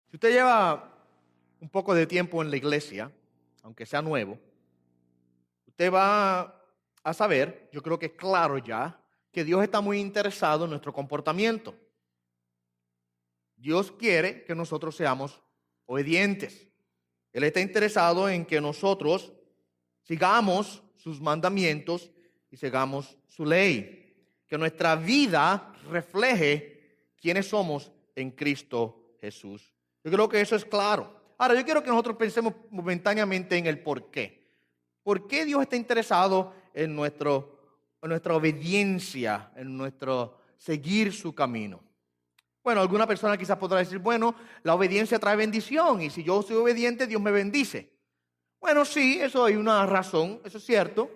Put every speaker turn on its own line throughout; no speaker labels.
Si usted lleva un poco de tiempo en la iglesia, aunque sea nuevo, usted va a saber, yo creo que es claro ya, que Dios está muy interesado en nuestro comportamiento. Dios quiere que nosotros seamos obedientes. Él está interesado en que nosotros sigamos sus mandamientos y sigamos su ley. Que nuestra vida refleje quiénes somos en Cristo Jesús. Yo creo que eso es claro. Ahora, yo quiero que nosotros pensemos momentáneamente en el por qué. ¿Por qué Dios está interesado en nuestra obediencia, en nuestro seguir su camino? Bueno, alguna persona quizás podrá decir, bueno, la obediencia trae bendición y si yo soy obediente, Dios me bendice. Bueno, sí, eso hay una razón, eso es cierto.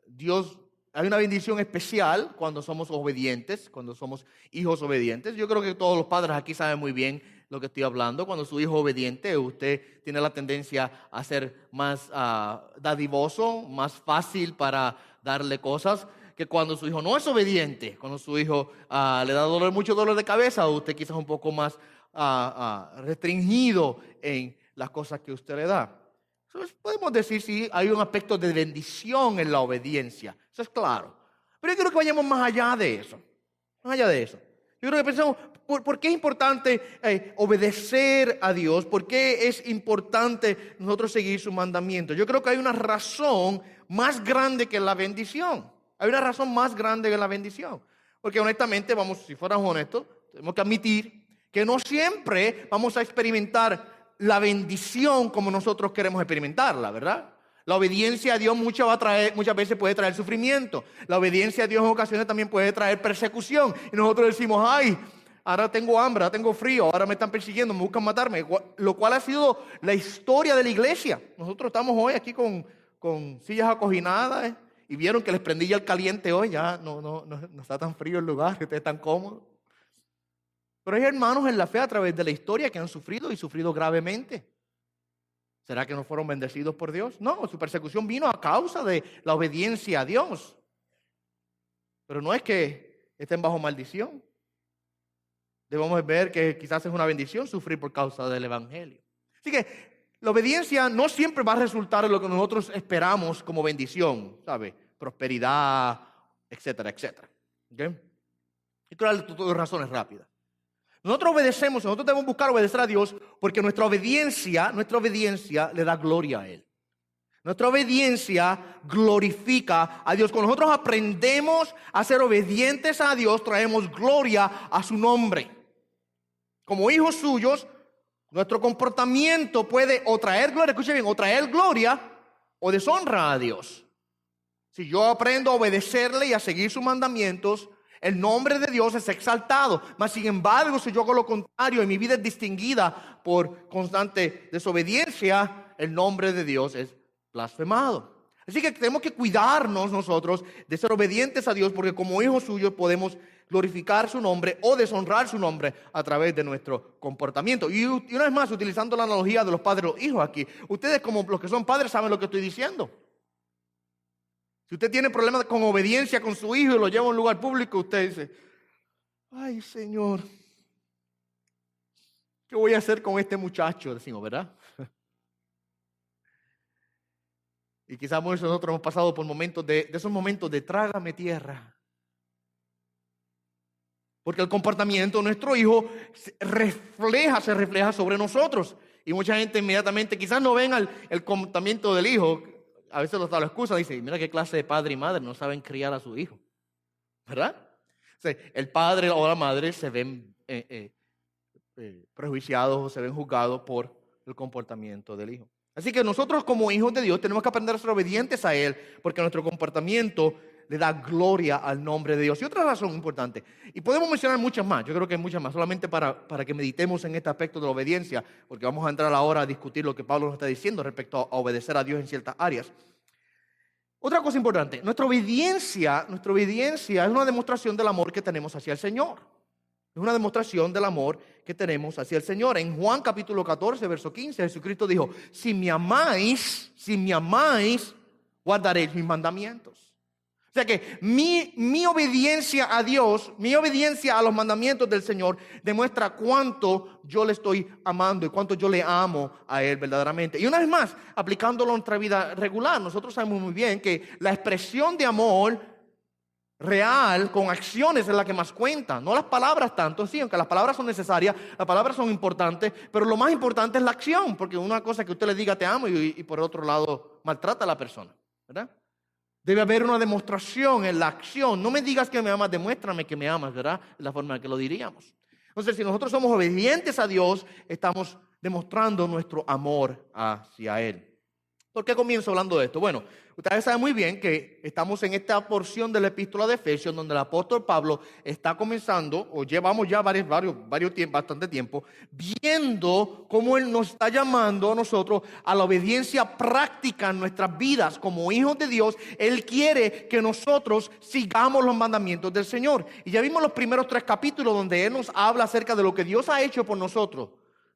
Dios, hay una bendición especial cuando somos obedientes, cuando somos hijos obedientes. Yo creo que todos los padres aquí saben muy bien lo que estoy hablando. Cuando su hijo es obediente, usted tiene la tendencia a ser más dadivoso, más fácil para darle cosas, que cuando su hijo no es obediente, cuando su hijo le da mucho dolor de cabeza, usted quizás un poco más restringido en las cosas que usted le da. Entonces, podemos decir si hay un aspecto de bendición en la obediencia, eso es claro. Pero yo quiero que vayamos más allá de eso, más allá de eso. Yo creo que pensemos, ¿por qué es importante obedecer a Dios? ¿Por qué es importante nosotros seguir sus mandamientos? Yo creo que hay una razón más grande que la bendición. Hay una razón más grande que la bendición. Porque honestamente, si fuéramos honestos, tenemos que admitir que no siempre vamos a experimentar la bendición como nosotros queremos experimentarla, ¿verdad? La obediencia a Dios muchas veces puede traer sufrimiento. La obediencia a Dios en ocasiones también puede traer persecución. Y nosotros decimos, ay, ahora tengo hambre, ahora tengo frío, ahora me están persiguiendo, me buscan matarme. Lo cual ha sido la historia de la iglesia. Nosotros estamos hoy aquí con sillas acoginadas, y vieron que les prendí ya el caliente hoy, ya no está tan frío el lugar, que ustedes están cómodos. Pero hay hermanos en la fe a través de la historia que han sufrido y sufrido gravemente. ¿Será que no fueron bendecidos por Dios? No, su persecución vino a causa de la obediencia a Dios. Pero no es que estén bajo maldición. Debemos ver que quizás es una bendición sufrir por causa del evangelio. Así que la obediencia no siempre va a resultar en lo que nosotros esperamos como bendición, ¿sabe? Prosperidad, etcétera, etcétera. ¿Okay? Y quiero darle dos razones rápidas. Nosotros debemos buscar obedecer a Dios porque nuestra obediencia le da gloria a Él. Nuestra obediencia glorifica a Dios. Cuando nosotros aprendemos a ser obedientes a Dios, traemos gloria a su nombre. Como hijos suyos, nuestro comportamiento puede o traer gloria, escuche bien, o traer gloria o deshonra a Dios. Si yo aprendo a obedecerle y a seguir sus mandamientos, el nombre de Dios es exaltado. Mas sin embargo, si yo hago lo contrario y mi vida es distinguida por constante desobediencia, el nombre de Dios es blasfemado. Así que tenemos que cuidarnos nosotros de ser obedientes a Dios, porque como hijos suyos podemos glorificar su nombre o deshonrar su nombre a través de nuestro comportamiento. Y una vez más, utilizando la analogía de los padres y los hijos aquí, ustedes como los que son padres saben lo que estoy diciendo. Si usted tiene problemas con obediencia con su hijo y lo lleva a un lugar público, usted dice, ay Señor, ¿qué voy a hacer con este muchacho? Decimos, ¿verdad? Y quizás muchos de nosotros hemos pasado por momentos de esos momentos de trágame tierra. Porque el comportamiento de nuestro hijo se refleja sobre nosotros. Y mucha gente inmediatamente quizás no ven el comportamiento del hijo. A veces lo excusa, dice, mira qué clase de padre y madre no saben criar a su hijo. ¿Verdad? O sea, el padre o la madre se ven prejuiciados o se ven juzgados por el comportamiento del hijo. Así que nosotros como hijos de Dios tenemos que aprender a ser obedientes a Él, porque nuestro comportamiento le da gloria al nombre de Dios. Y otra razón importante, y podemos mencionar muchas más, yo creo que hay muchas más, solamente para que meditemos en este aspecto de la obediencia, porque vamos a entrar ahora a discutir lo que Pablo nos está diciendo respecto a obedecer a Dios en ciertas áreas. Otra cosa importante, nuestra obediencia es una demostración del amor que tenemos hacia el Señor. Es una demostración del amor que tenemos hacia el Señor. En Juan capítulo 14, verso 15, Jesucristo dijo, si me amáis, guardaréis mis mandamientos. O sea que mi obediencia a Dios, mi obediencia a los mandamientos del Señor demuestra cuánto yo le estoy amando y cuánto yo le amo a Él verdaderamente. Y una vez más, aplicándolo a nuestra vida regular, nosotros sabemos muy bien que la expresión de amor real con acciones es la que más cuenta, no las palabras tanto, sí, aunque las palabras son necesarias, las palabras son importantes, pero lo más importante es la acción, porque una cosa es que usted le diga te amo y por otro lado maltrata a la persona, ¿verdad? Debe haber una demostración en la acción. No me digas que me amas, demuéstrame que me amas, ¿verdad? Es la forma en que lo diríamos. Entonces, si nosotros somos obedientes a Dios, estamos demostrando nuestro amor hacia Él. ¿Por qué comienzo hablando de esto? Bueno, ustedes saben muy bien que estamos en esta porción de la epístola de Efesios donde el apóstol Pablo está comenzando, o llevamos ya bastante tiempo, viendo cómo Él nos está llamando a nosotros a la obediencia práctica en nuestras vidas. Como hijos de Dios, Él quiere que nosotros sigamos los mandamientos del Señor. Y ya vimos los primeros 3 capítulos donde Él nos habla acerca de lo que Dios ha hecho por nosotros.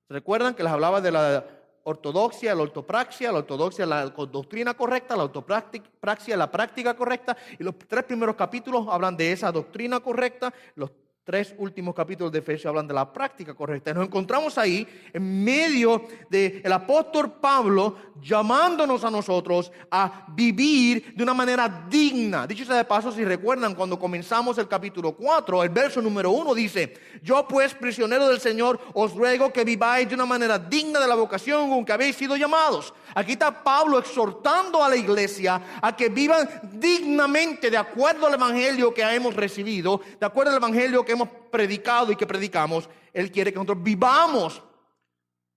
¿Se recuerdan que les hablaba de la ortodoxia, la ortodoxia, la doctrina correcta, la ortopraxia, la práctica correcta? Y los 3 primeros capítulos hablan de esa doctrina correcta, los 3 últimos capítulos de Efesios hablan de la práctica correcta. Y nos encontramos ahí en medio del apóstol Pablo llamándonos a nosotros a vivir de una manera digna. Dicho sea de paso, si recuerdan, cuando comenzamos el capítulo 4, el verso número 1 dice: yo pues, prisionero del Señor, os ruego que viváis de una manera digna de la vocación con que habéis sido llamados. Aquí está Pablo exhortando a la iglesia a que vivan dignamente de acuerdo al evangelio que hemos recibido, de acuerdo al evangelio que hemos predicado y que predicamos. Él quiere que nosotros vivamos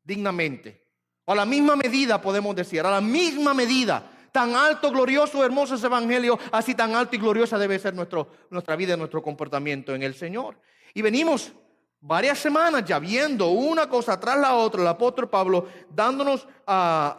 dignamente. O a la misma medida, podemos decir, a la misma medida. Tan alto, glorioso, hermoso ese evangelio, así tan alto y gloriosa debe ser nuestra vida y nuestro comportamiento en el Señor. Y venimos varias semanas ya viendo una cosa tras la otra, el apóstol Pablo dándonos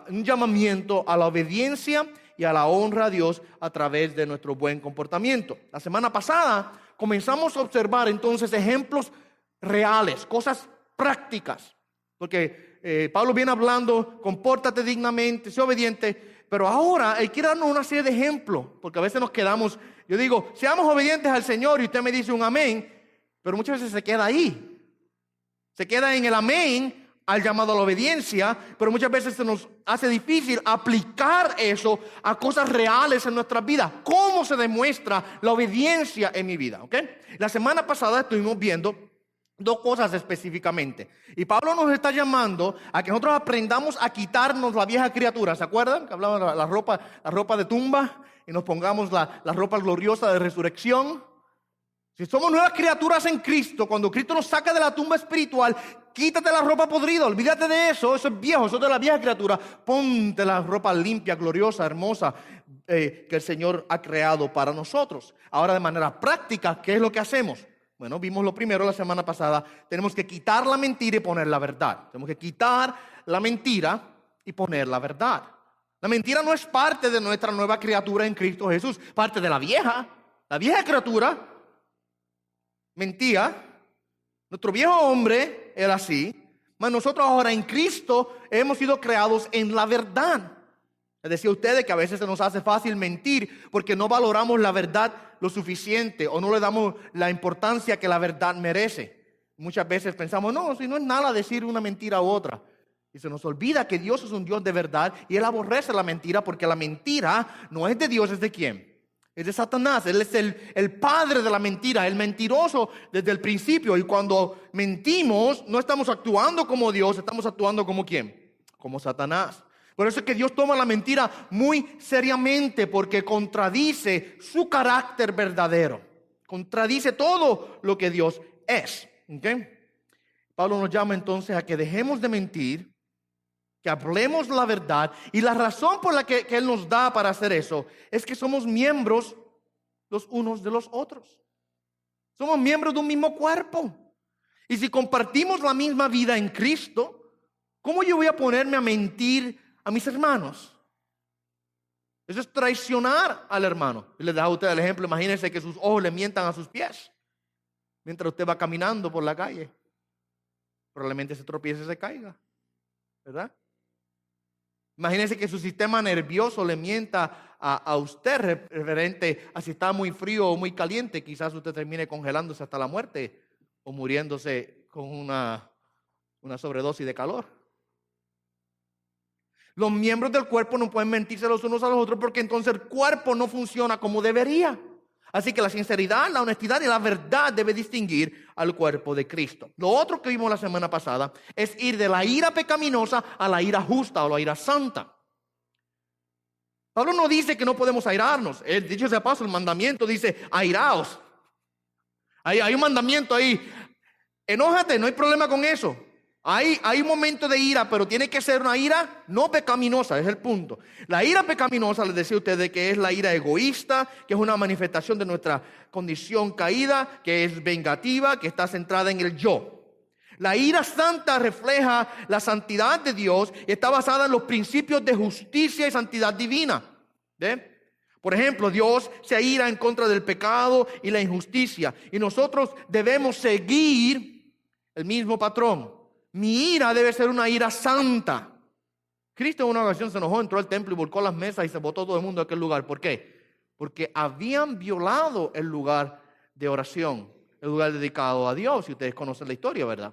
un llamamiento a la obediencia y a la honra a Dios a través de nuestro buen comportamiento. La semana pasada comenzamos a observar entonces ejemplos reales, cosas prácticas, porque Pablo viene hablando: compórtate dignamente, sé obediente. Pero ahora Él quiere darnos una serie de ejemplos, porque a veces nos quedamos, yo digo, seamos obedientes al Señor, y usted me dice un amén, pero muchas veces se queda ahí. Se queda en el amén al llamado a la obediencia, pero muchas veces se nos hace difícil aplicar eso a cosas reales en nuestras vidas. ¿Cómo se demuestra la obediencia en mi vida? ¿Okay? La semana pasada estuvimos viendo 2 cosas específicamente. Y Pablo nos está llamando a que nosotros aprendamos a quitarnos la vieja criatura. ¿Se acuerdan? Que hablamos de la ropa de tumba, y nos pongamos la ropa gloriosa de resurrección. Si somos nuevas criaturas en Cristo, cuando Cristo nos saca de la tumba espiritual, quítate la ropa podrida, olvídate de eso es viejo, eso es de la vieja criatura. Ponte la ropa limpia, gloriosa, hermosa, que el Señor ha creado para nosotros. Ahora, de manera práctica, ¿qué es lo que hacemos? Bueno, vimos lo primero la semana pasada. Tenemos que quitar la mentira y poner la verdad. Tenemos que quitar la mentira y poner la verdad. La mentira no es parte de nuestra nueva criatura en Cristo Jesús, parte de la vieja criatura mentía. Nuestro viejo hombre era así, mas nosotros ahora en Cristo hemos sido creados en la verdad. Les decía a ustedes que a veces se nos hace fácil mentir porque no valoramos la verdad lo suficiente o no le damos la importancia que la verdad merece. Muchas veces pensamos, no, si no es nada decir una mentira u otra. Y se nos olvida que Dios es un Dios de verdad y Él aborrece la mentira, porque la mentira no es de Dios, es de ¿quién? Es de Satanás. Él es el padre de la mentira, el mentiroso desde el principio. Y cuando mentimos, no estamos actuando como Dios, estamos actuando como ¿quién? Como Satanás. Por eso es que Dios toma la mentira muy seriamente, porque contradice su carácter verdadero. Contradice todo lo que Dios es. ¿Okay? Pablo nos llama entonces a que dejemos de mentir, que hablemos la verdad. Y la razón por la que Él nos da para hacer eso es que somos miembros los unos de los otros. Somos miembros de un mismo cuerpo. Y si compartimos la misma vida en Cristo, ¿cómo yo voy a ponerme a mentir a mis hermanos? Eso es traicionar al hermano. Y les dejo a usted el ejemplo. Imagínense que sus ojos le mientan a sus pies mientras usted va caminando por la calle. Probablemente se tropiece y se caiga, ¿verdad? Imagínese que su sistema nervioso le mienta a usted referente a si está muy frío o muy caliente. Quizás usted termine congelándose hasta la muerte o muriéndose con una sobredosis de calor. Los miembros del cuerpo no pueden mentirse los unos a los otros porque entonces el cuerpo no funciona como debería. Así que la sinceridad, la honestidad y la verdad debe distinguir al cuerpo de Cristo. Lo otro que vimos la semana pasada es ir de la ira pecaminosa a la ira justa o la ira santa. Pablo no dice que no podemos airarnos. El dicho sea paso, el mandamiento dice airaos. Hay un mandamiento ahí. Enójate, no hay problema con eso. Hay un momento de ira, pero tiene que ser una ira no pecaminosa, es el punto. La ira pecaminosa, les decía a ustedes que es la ira egoísta, que es una manifestación de nuestra condición caída, que es vengativa, que está centrada en el yo. La ira santa refleja la santidad de Dios y está basada en los principios de justicia y santidad divina. ¿Ve? Por ejemplo, Dios se aira en contra del pecado y la injusticia, y nosotros debemos seguir el mismo patrón. Mi ira debe ser una ira santa. Cristo en una ocasión se enojó, entró al templo y volcó las mesas y se botó todo el mundo de aquel lugar. ¿Por qué? Porque habían violado el lugar de oración, el lugar dedicado a Dios. Y ustedes conocen la historia, ¿verdad?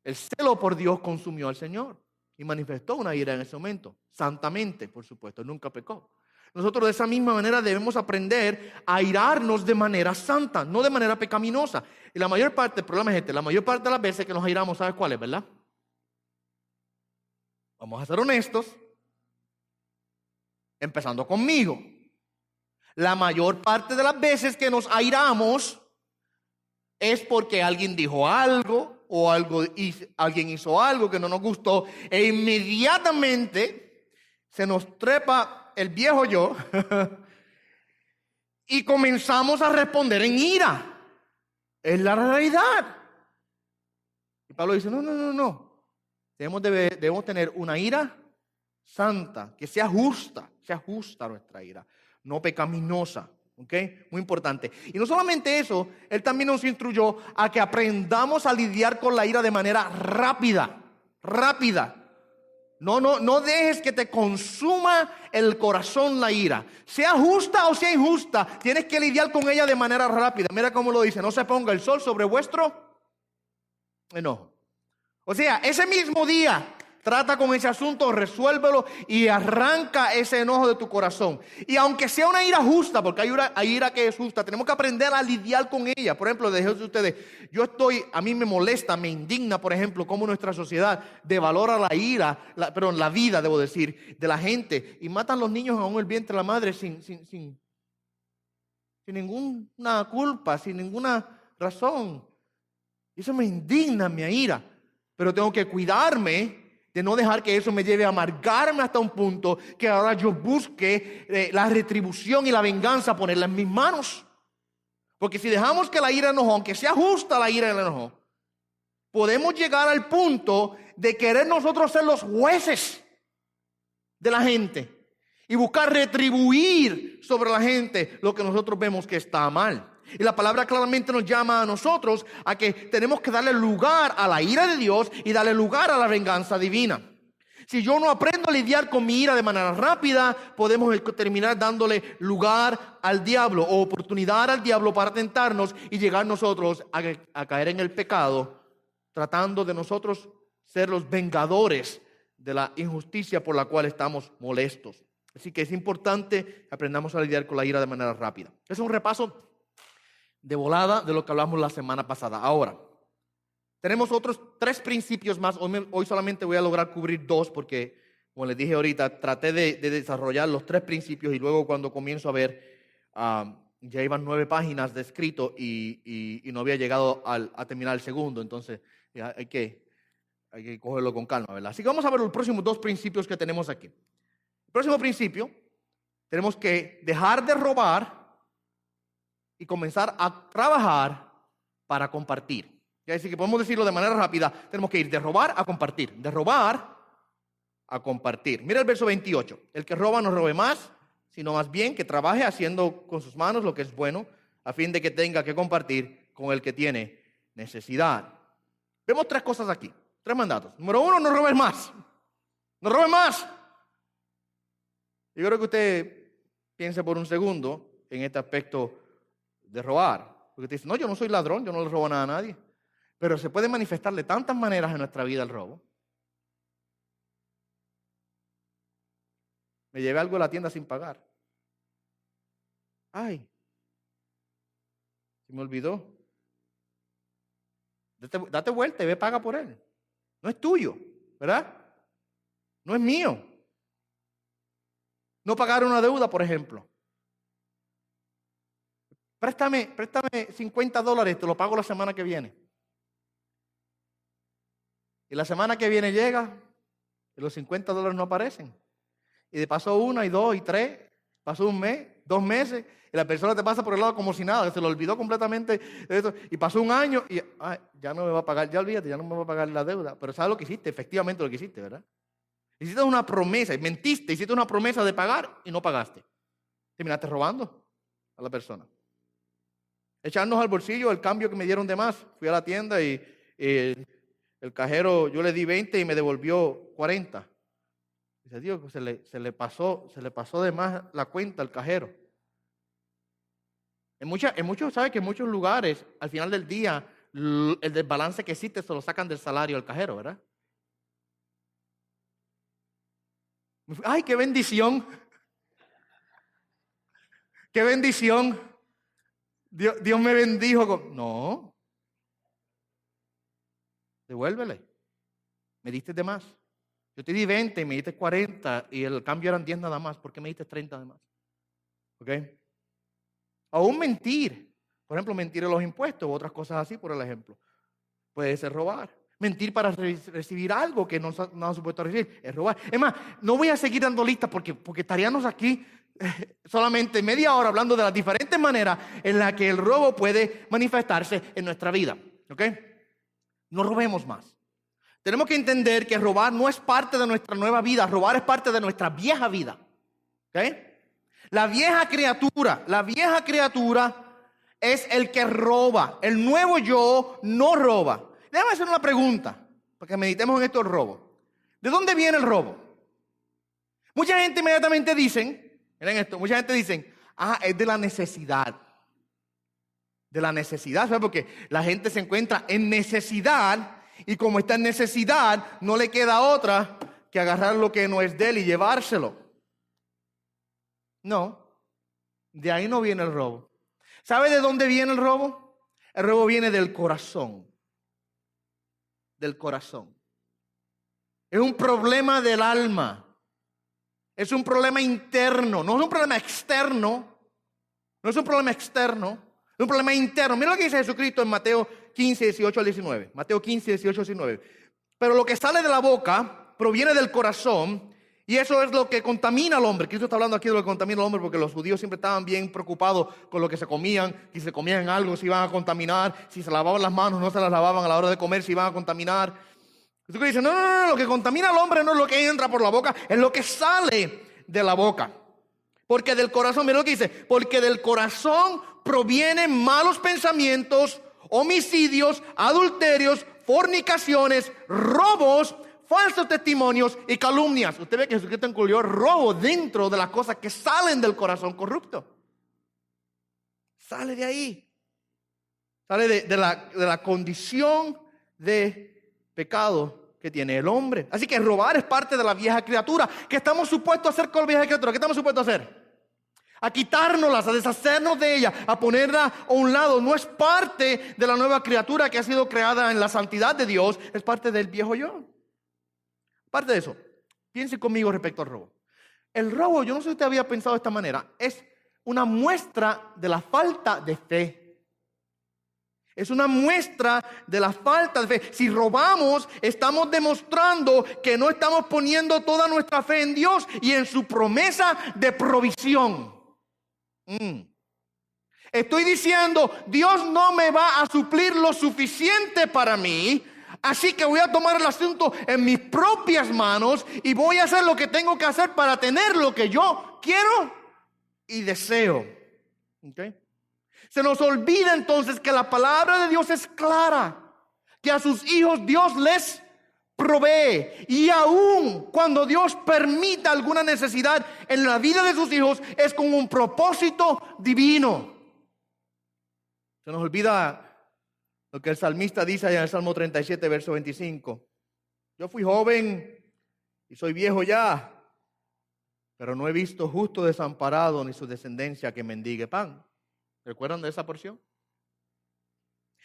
El celo por Dios consumió al Señor y manifestó una ira en ese momento. Santamente, por supuesto, nunca pecó. Nosotros de esa misma manera debemos aprender a airarnos de manera santa, no de manera pecaminosa. Y la mayor parte, el problema es la mayor parte de las veces que nos airamos, ¿sabes cuál es, verdad? Vamos a ser honestos, empezando conmigo. La mayor parte de las veces que nos airamos es porque alguien dijo algo o alguien hizo algo que no nos gustó e inmediatamente se nos trepa el viejo yo y comenzamos a responder en ira. Es la realidad. Y Pablo dice, no. Debemos tener una ira santa, que sea justa nuestra ira, no pecaminosa. ¿Ok? Muy importante. Y no solamente eso, él también nos instruyó a que aprendamos a lidiar con la ira de manera rápida. No dejes que te consuma el corazón la ira. Sea justa o sea injusta, tienes que lidiar con ella de manera rápida. Mira cómo lo dice, no se ponga el sol sobre vuestro enojo. O sea, ese mismo día, trata con ese asunto, resuélvelo y arranca ese enojo de tu corazón. Y aunque sea una ira justa, porque hay ira que es justa, tenemos que aprender a lidiar con ella. Por ejemplo, les digo a ustedes, a mí me molesta, me indigna, por ejemplo, cómo nuestra sociedad devalora la ira, la vida, debo decir, de la gente. Y matan a los niños aún en el vientre de la madre sin ninguna culpa, sin ninguna razón. Y eso me indigna, me ira. Pero tengo que cuidarme de no dejar que eso me lleve a amargarme hasta un punto que ahora yo busque la retribución y la venganza, ponerla en mis manos. Porque si dejamos que la ira enojó, aunque sea justa la ira del enojo, podemos llegar al punto de querer nosotros ser los jueces de la gente y buscar retribuir sobre la gente lo que nosotros vemos que está mal. Y la palabra claramente nos llama a nosotros a que tenemos que darle lugar a la ira de Dios y darle lugar a la venganza divina. Si yo no aprendo a lidiar con mi ira de manera rápida, podemos terminar dándole lugar al diablo o oportunidad al diablo para tentarnos y llegar nosotros a caer en el pecado, tratando de nosotros ser los vengadores de la injusticia por la cual estamos molestos. Así que es importante que aprendamos a lidiar con la ira de manera rápida. Es un repaso de volada de lo que hablamos la semana pasada. Ahora, tenemos otros 3 principios más. Hoy solamente voy a lograr cubrir 2 porque, como les dije ahorita, traté de desarrollar los 3 principios y luego cuando comienzo a ver, ya iban 9 páginas de escrito y no había llegado a terminar el segundo. Entonces, hay que cogerlo con calma, ¿verdad? Así que vamos a ver los próximos 2 principios que tenemos aquí. El próximo principio, tenemos que dejar de robar y comenzar a trabajar para compartir. Así que podemos decirlo de manera rápida, tenemos que ir de robar a compartir, de robar a compartir. Mira el verso 28, el que roba no robe más, sino más bien que trabaje haciendo con sus manos lo que es bueno, a fin de que tenga que compartir con el que tiene necesidad. Vemos 3 cosas aquí, 3 mandatos. Número 1, no robes más. No robes más. Yo creo que usted piense por un segundo en este aspecto de robar. Porque usted dice, no, yo no soy ladrón, yo no le robo nada a nadie. Pero se puede manifestar de tantas maneras en nuestra vida el robo. Me llevé algo a la tienda sin pagar. Ay, se me olvidó. Date vuelta y ve, paga por él. No es tuyo, ¿verdad? No es mío. No pagar una deuda, por ejemplo. Préstame $50, te lo pago la semana que viene. Y la semana que viene llega y los $50 no aparecen. Y de paso 1 y 2 y 3, pasó un mes, 2 meses, y la persona te pasa por el lado como si nada, que se lo olvidó completamente de eso, y pasó un año y ya no me va a pagar, ya olvídate, ya no me va a pagar la deuda. Pero ¿sabes lo que hiciste? Efectivamente lo que hiciste, ¿verdad? Hiciste una promesa, mentiste, hiciste una promesa de pagar y no pagaste. Terminaste robando a la persona. Echarnos al bolsillo el cambio que me dieron de más. Fui a la tienda y el cajero, yo le di 20 y me devolvió 40. Dice, Dios, se le pasó de más la cuenta al cajero. ¿Sabe que en muchos lugares, al final del día, el desbalance que existe se lo sacan del salario al cajero, ¿verdad? ¡Ay, qué bendición! ¡Qué bendición! Dios me bendijo con... No. Devuélvele. Me diste de más. Yo te di 20 y me diste 40 y el cambio eran 10 nada más. ¿Por qué me diste 30 de más? ¿Ok? Aún mentir. Por ejemplo, mentir en los impuestos u otras cosas así, por el ejemplo. Puede ser robar. Mentir para recibir algo que no ha supuesto recibir. Es robar. Es más, no voy a seguir dando listas porque estaríamos aquí solamente media hora hablando de las diferentes maneras en las que el robo puede manifestarse en nuestra vida. ¿Ok? No robemos más. Tenemos que entender que robar no es parte de nuestra nueva vida. Robar es parte de nuestra vieja vida. ¿Ok? La vieja criatura es el que roba. El nuevo yo no roba. Déjame hacer una pregunta para que meditemos en esto del robo. ¿De dónde viene el robo? Mucha gente inmediatamente dicen, miren esto, mucha gente dice, es de la necesidad. De la necesidad, ¿sabes? Porque la gente se encuentra en necesidad y como está en necesidad, no le queda otra que agarrar lo que no es de él y llevárselo. No, de ahí no viene el robo. ¿Sabe de dónde viene el robo? El robo viene del corazón. Del corazón. Es un problema del alma. Es un problema interno. No es un problema externo. No es un problema externo. Es un problema interno. Mira lo que dice Jesucristo en Mateo 15, 18 al 19. Mateo 15, 18 al 19. Pero lo que sale de la boca proviene del corazón. Y eso es lo que contamina al hombre. Cristo está hablando aquí de lo que contamina al hombre porque los judíos siempre estaban bien preocupados con lo que se comían. Si se comían algo, se iban a contaminar. Si se lavaban las manos, no se las lavaban a la hora de comer, se iban a contaminar. Cristo dice, no, lo que contamina al hombre no es lo que entra por la boca, es lo que sale de la boca. Porque del corazón, mira lo que dice, porque del corazón provienen malos pensamientos, homicidios, adulterios, fornicaciones, robos, falsos testimonios y calumnias. Usted ve que Jesucristo incluyó robo dentro de las cosas que salen del corazón corrupto. Sale de ahí. Sale de la condición de pecado que tiene el hombre. Así que robar es parte de la vieja criatura. ¿Qué estamos supuestos a hacer con la vieja criatura? ¿Qué estamos supuestos a hacer? A quitárnoslas, a deshacernos de ella, a ponerla a un lado. No es parte de la nueva criatura que ha sido creada en la santidad de Dios. Es parte del viejo yo. Parte de eso, piense conmigo respecto al robo. El robo, yo no sé si usted había pensado de esta manera, es una muestra de la falta de fe. Es una muestra de la falta de fe. Si robamos, estamos demostrando que no estamos poniendo toda nuestra fe en Dios y en su promesa de provisión. Estoy diciendo, Dios no me va a suplir lo suficiente para mí. Así que voy a tomar el asunto en mis propias manos y voy a hacer lo que tengo que hacer para tener lo que yo quiero y deseo. ¿Okay? Se nos olvida entonces que la palabra de Dios es clara, que a sus hijos Dios les provee. Y aún cuando Dios permita alguna necesidad en la vida de sus hijos, es con un propósito divino. Se nos olvida lo que el salmista dice allá en el Salmo 37, verso 25. Yo fui joven y soy viejo ya, pero no he visto justo desamparado ni su descendencia que mendigue pan. ¿Recuerdan de esa porción?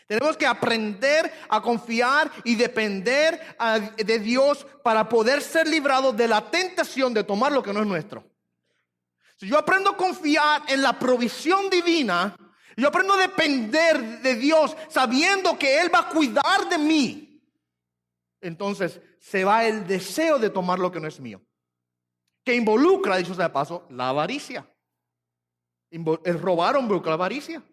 Tenemos que aprender a confiar y depender de Dios para poder ser librados de la tentación de tomar lo que no es nuestro. Si yo aprendo a confiar en la provisión divina, yo aprendo a depender de Dios sabiendo que Él va a cuidar de mí, entonces se va el deseo de tomar lo que no es mío, que involucra, dicho sea de paso, la avaricia. El robar involucra la avaricia.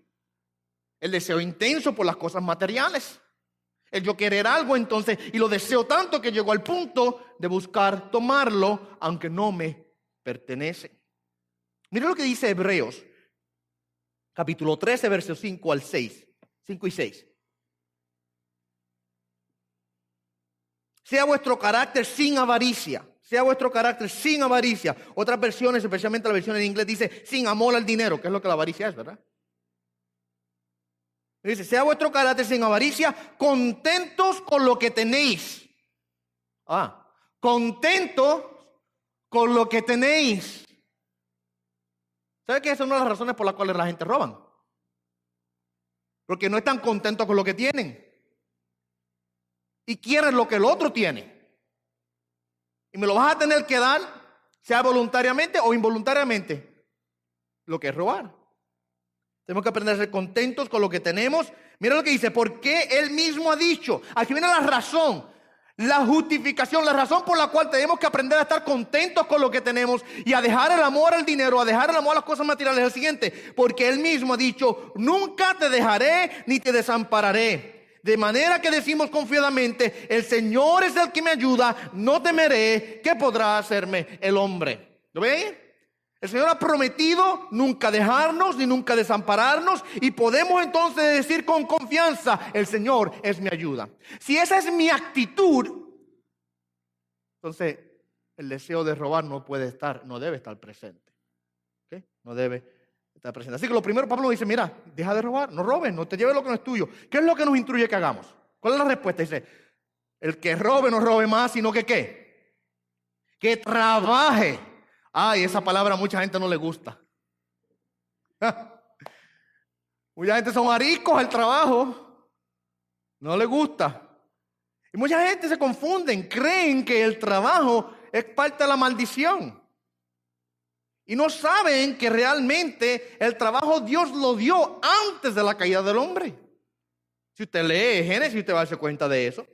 El deseo intenso por las cosas materiales. El yo querer algo entonces, y lo deseo tanto que llego al punto de buscar tomarlo, aunque no me pertenece. Mira lo que dice Hebreos, capítulo 13, versos 5 al 6. 5 y 6. Sea vuestro carácter sin avaricia. Sea vuestro carácter sin avaricia. Otras versiones, especialmente la versión en inglés, dice sin amor al dinero, que es lo que la avaricia es, ¿verdad? Dice, sea vuestro carácter sin avaricia, contentos con lo que tenéis. Contentos con lo que tenéis. ¿Sabe que esa es una de las razones por las cuales la gente roban? Porque no están contentos con lo que tienen. Y quieren lo que el otro tiene. Y me lo vas a tener que dar, sea voluntariamente o involuntariamente, lo que es robar. Tenemos que aprender a ser contentos con lo que tenemos. Mira lo que dice, porque Él mismo ha dicho. Aquí viene la razón, la justificación, la razón por la cual tenemos que aprender a estar contentos con lo que tenemos y a dejar el amor al dinero, a dejar el amor a las cosas materiales. Es el siguiente, porque Él mismo ha dicho, nunca te dejaré ni te desampararé. De manera que decimos confiadamente, el Señor es el que me ayuda, no temeré, ¿qué podrá hacerme el hombre? ¿Lo ven? El Señor ha prometido nunca dejarnos ni nunca desampararnos, y podemos entonces decir con confianza, el Señor es mi ayuda. Si esa es mi actitud, entonces el deseo de robar no debe estar presente. ¿Okay? No debe estar presente. Así que lo primero Pablo dice, mira, deja de robar, no robes, no te lleves lo que no es tuyo. ¿Qué es lo que nos instruye que hagamos? ¿Cuál es la respuesta? Dice, el que robe no robe más, sino que ¿qué? Que trabaje. Ay, esa palabra a mucha gente no le gusta. Mucha gente son aricos al trabajo. No le gusta. Y mucha gente se confunden, creen que el trabajo es parte de la maldición. Y no saben que realmente el trabajo Dios lo dio antes de la caída del hombre. Si usted lee Génesis, usted va a darse cuenta de eso.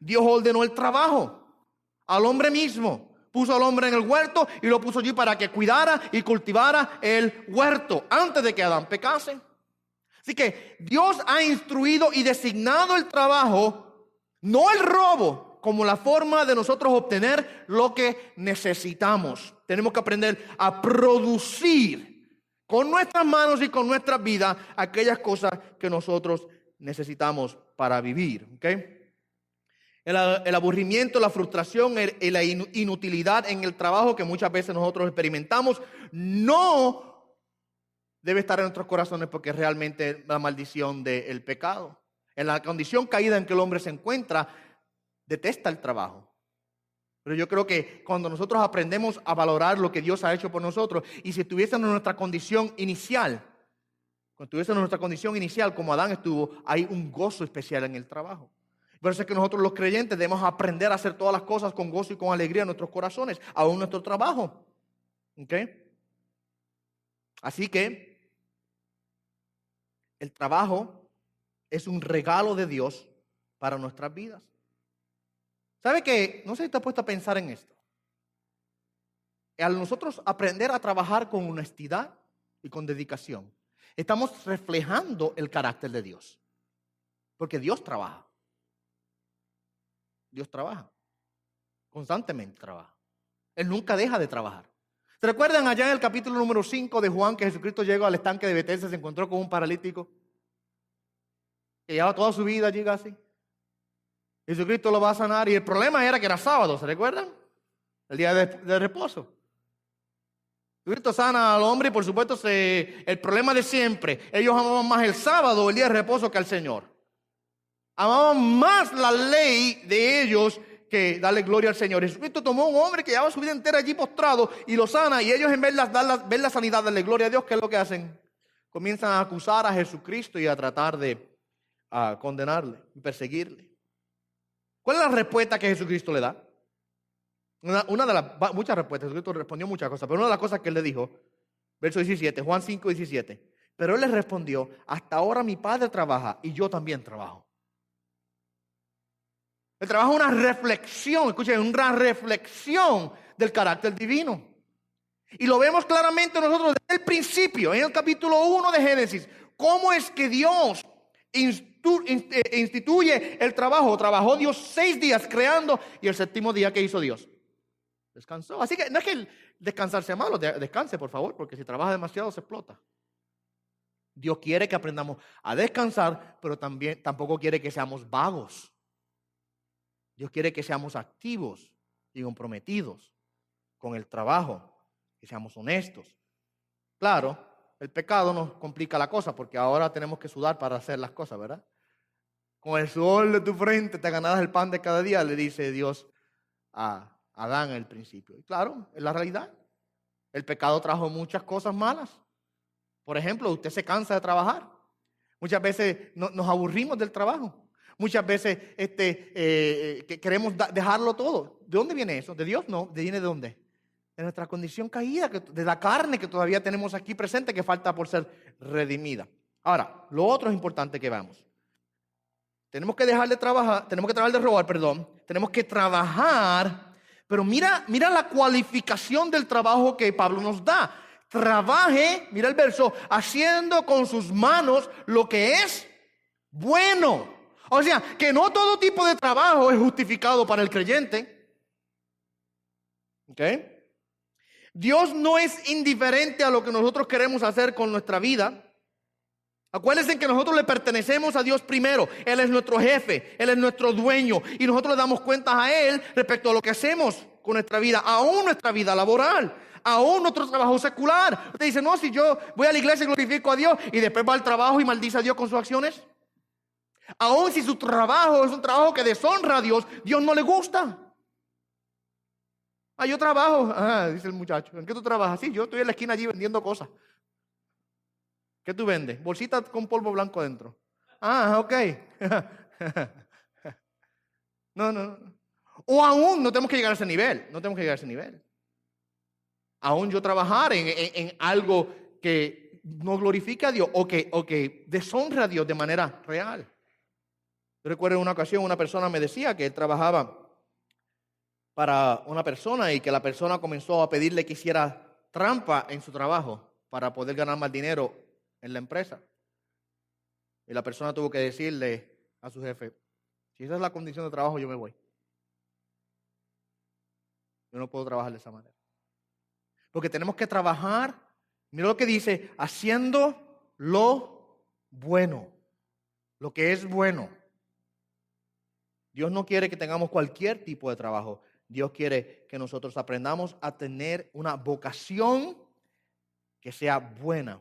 Dios ordenó el trabajo al hombre mismo. Puso al hombre en el huerto y lo puso allí para que cuidara y cultivara el huerto antes de que Adán pecase. Así que Dios ha instruido y designado el trabajo, no el robo, como la forma de nosotros obtener lo que necesitamos. Tenemos que aprender a producir con nuestras manos y con nuestras vidas aquellas cosas que nosotros necesitamos para vivir. ¿Okay? El aburrimiento, la frustración y la inutilidad en el trabajo que muchas veces nosotros experimentamos no debe estar en nuestros corazones, porque es realmente la maldición del pecado. En la condición caída en que el hombre se encuentra, detesta el trabajo. Pero yo creo que cuando nosotros aprendemos a valorar lo que Dios ha hecho por nosotros, y si estuviésemos en nuestra condición inicial, como Adán estuvo, hay un gozo especial en el trabajo. Por eso es que nosotros los creyentes debemos aprender a hacer todas las cosas con gozo y con alegría en nuestros corazones, aún en nuestro trabajo. ¿Okay? Así que el trabajo es un regalo de Dios para nuestras vidas. ¿Sabe qué? No sé si está puesto a pensar en esto. Al nosotros aprender a trabajar con honestidad y con dedicación, estamos reflejando el carácter de Dios. Porque Dios trabaja. Dios trabaja. Constantemente trabaja. Él nunca deja de trabajar. ¿Se recuerdan allá en el capítulo número 5 de Juan que Jesucristo llegó al estanque de Betesda, se encontró con un paralítico que llevaba toda su vida allí casi? Jesucristo lo va a sanar. Y el problema era que era sábado, ¿se recuerdan? El día de reposo. Jesucristo sana al hombre y por supuesto el problema de siempre. Ellos amaban más el sábado o el día de reposo que al Señor. Amaban más la ley de ellos que darle gloria al Señor. Jesucristo tomó un hombre que llevaba su vida entera allí postrado y lo sana. Y ellos en vez de ver la sanidad, darle gloria a Dios, ¿qué es lo que hacen? Comienzan a acusar a Jesucristo y a tratar de condenarle y perseguirle. ¿Cuál es la respuesta que Jesucristo le da? Una de las muchas respuestas. Jesucristo respondió muchas cosas, pero una de las cosas que él le dijo, verso 17, Juan 5, 17. Pero él le respondió: hasta ahora mi Padre trabaja y yo también trabajo. El trabajo es una reflexión, escuchen, una reflexión del carácter divino. Y lo vemos claramente nosotros desde el principio, en el capítulo 1 de Génesis. ¿Cómo es que Dios instituye el trabajo? Trabajó Dios 6 días creando y el séptimo día, ¿qué hizo Dios? Descansó. Así que no es que el descansar sea malo, descanse por favor, porque si trabaja demasiado se explota. Dios quiere que aprendamos a descansar, pero tampoco quiere que seamos vagos. Dios quiere que seamos activos y comprometidos con el trabajo, que seamos honestos. Claro, el pecado nos complica la cosa porque ahora tenemos que sudar para hacer las cosas, ¿verdad? Con el sudor de tu frente te ganarás el pan de cada día, le dice Dios a Adán al principio. Y claro, es la realidad. El pecado trajo muchas cosas malas. Por ejemplo, usted se cansa de trabajar. Muchas veces nos aburrimos del trabajo. Muchas veces queremos dejarlo todo. ¿De dónde viene eso? ¿De Dios? No. ¿Viene de dónde? De nuestra condición caída, de la carne que todavía tenemos aquí presente, que falta por ser redimida. Ahora, lo otro es importante que veamos. Tenemos que dejar de trabajar, tenemos que dejar de robar, tenemos que trabajar, pero mira la cualificación del trabajo que Pablo nos da. Trabaje, mira el verso, haciendo con sus manos lo que es bueno. O sea, que no todo tipo de trabajo es justificado para el creyente. ¿Ok? Dios no es indiferente a lo que nosotros queremos hacer con nuestra vida. Acuérdense que nosotros le pertenecemos a Dios primero. Él es nuestro jefe, Él es nuestro dueño. Y nosotros le damos cuentas a Él respecto a lo que hacemos con nuestra vida, aún nuestra vida laboral, aún nuestro trabajo secular. Usted dice, no, si yo voy a la iglesia y glorifico a Dios y después va al trabajo y maldice a Dios con sus acciones. Aún si su trabajo es un trabajo que deshonra a Dios, Dios no le gusta. Yo trabajo, dice el muchacho. ¿En qué tú trabajas? Sí, yo estoy en la esquina allí vendiendo cosas. ¿Qué tú vendes? Bolsitas con polvo blanco adentro. Ok. No. O aún no tenemos que llegar a ese nivel. Aún yo trabajar en algo que no glorifica a Dios o que deshonra a Dios de manera real. Yo recuerdo en una ocasión una persona me decía que él trabajaba para una persona y que la persona comenzó a pedirle que hiciera trampa en su trabajo para poder ganar más dinero en la empresa. Y la persona tuvo que decirle a su jefe, si esa es la condición de trabajo, yo me voy. Yo no puedo trabajar de esa manera. Porque tenemos que trabajar, mira lo que dice, haciendo lo bueno, lo que es bueno. Dios no quiere que tengamos cualquier tipo de trabajo. Dios quiere que nosotros aprendamos a tener una vocación que sea buena.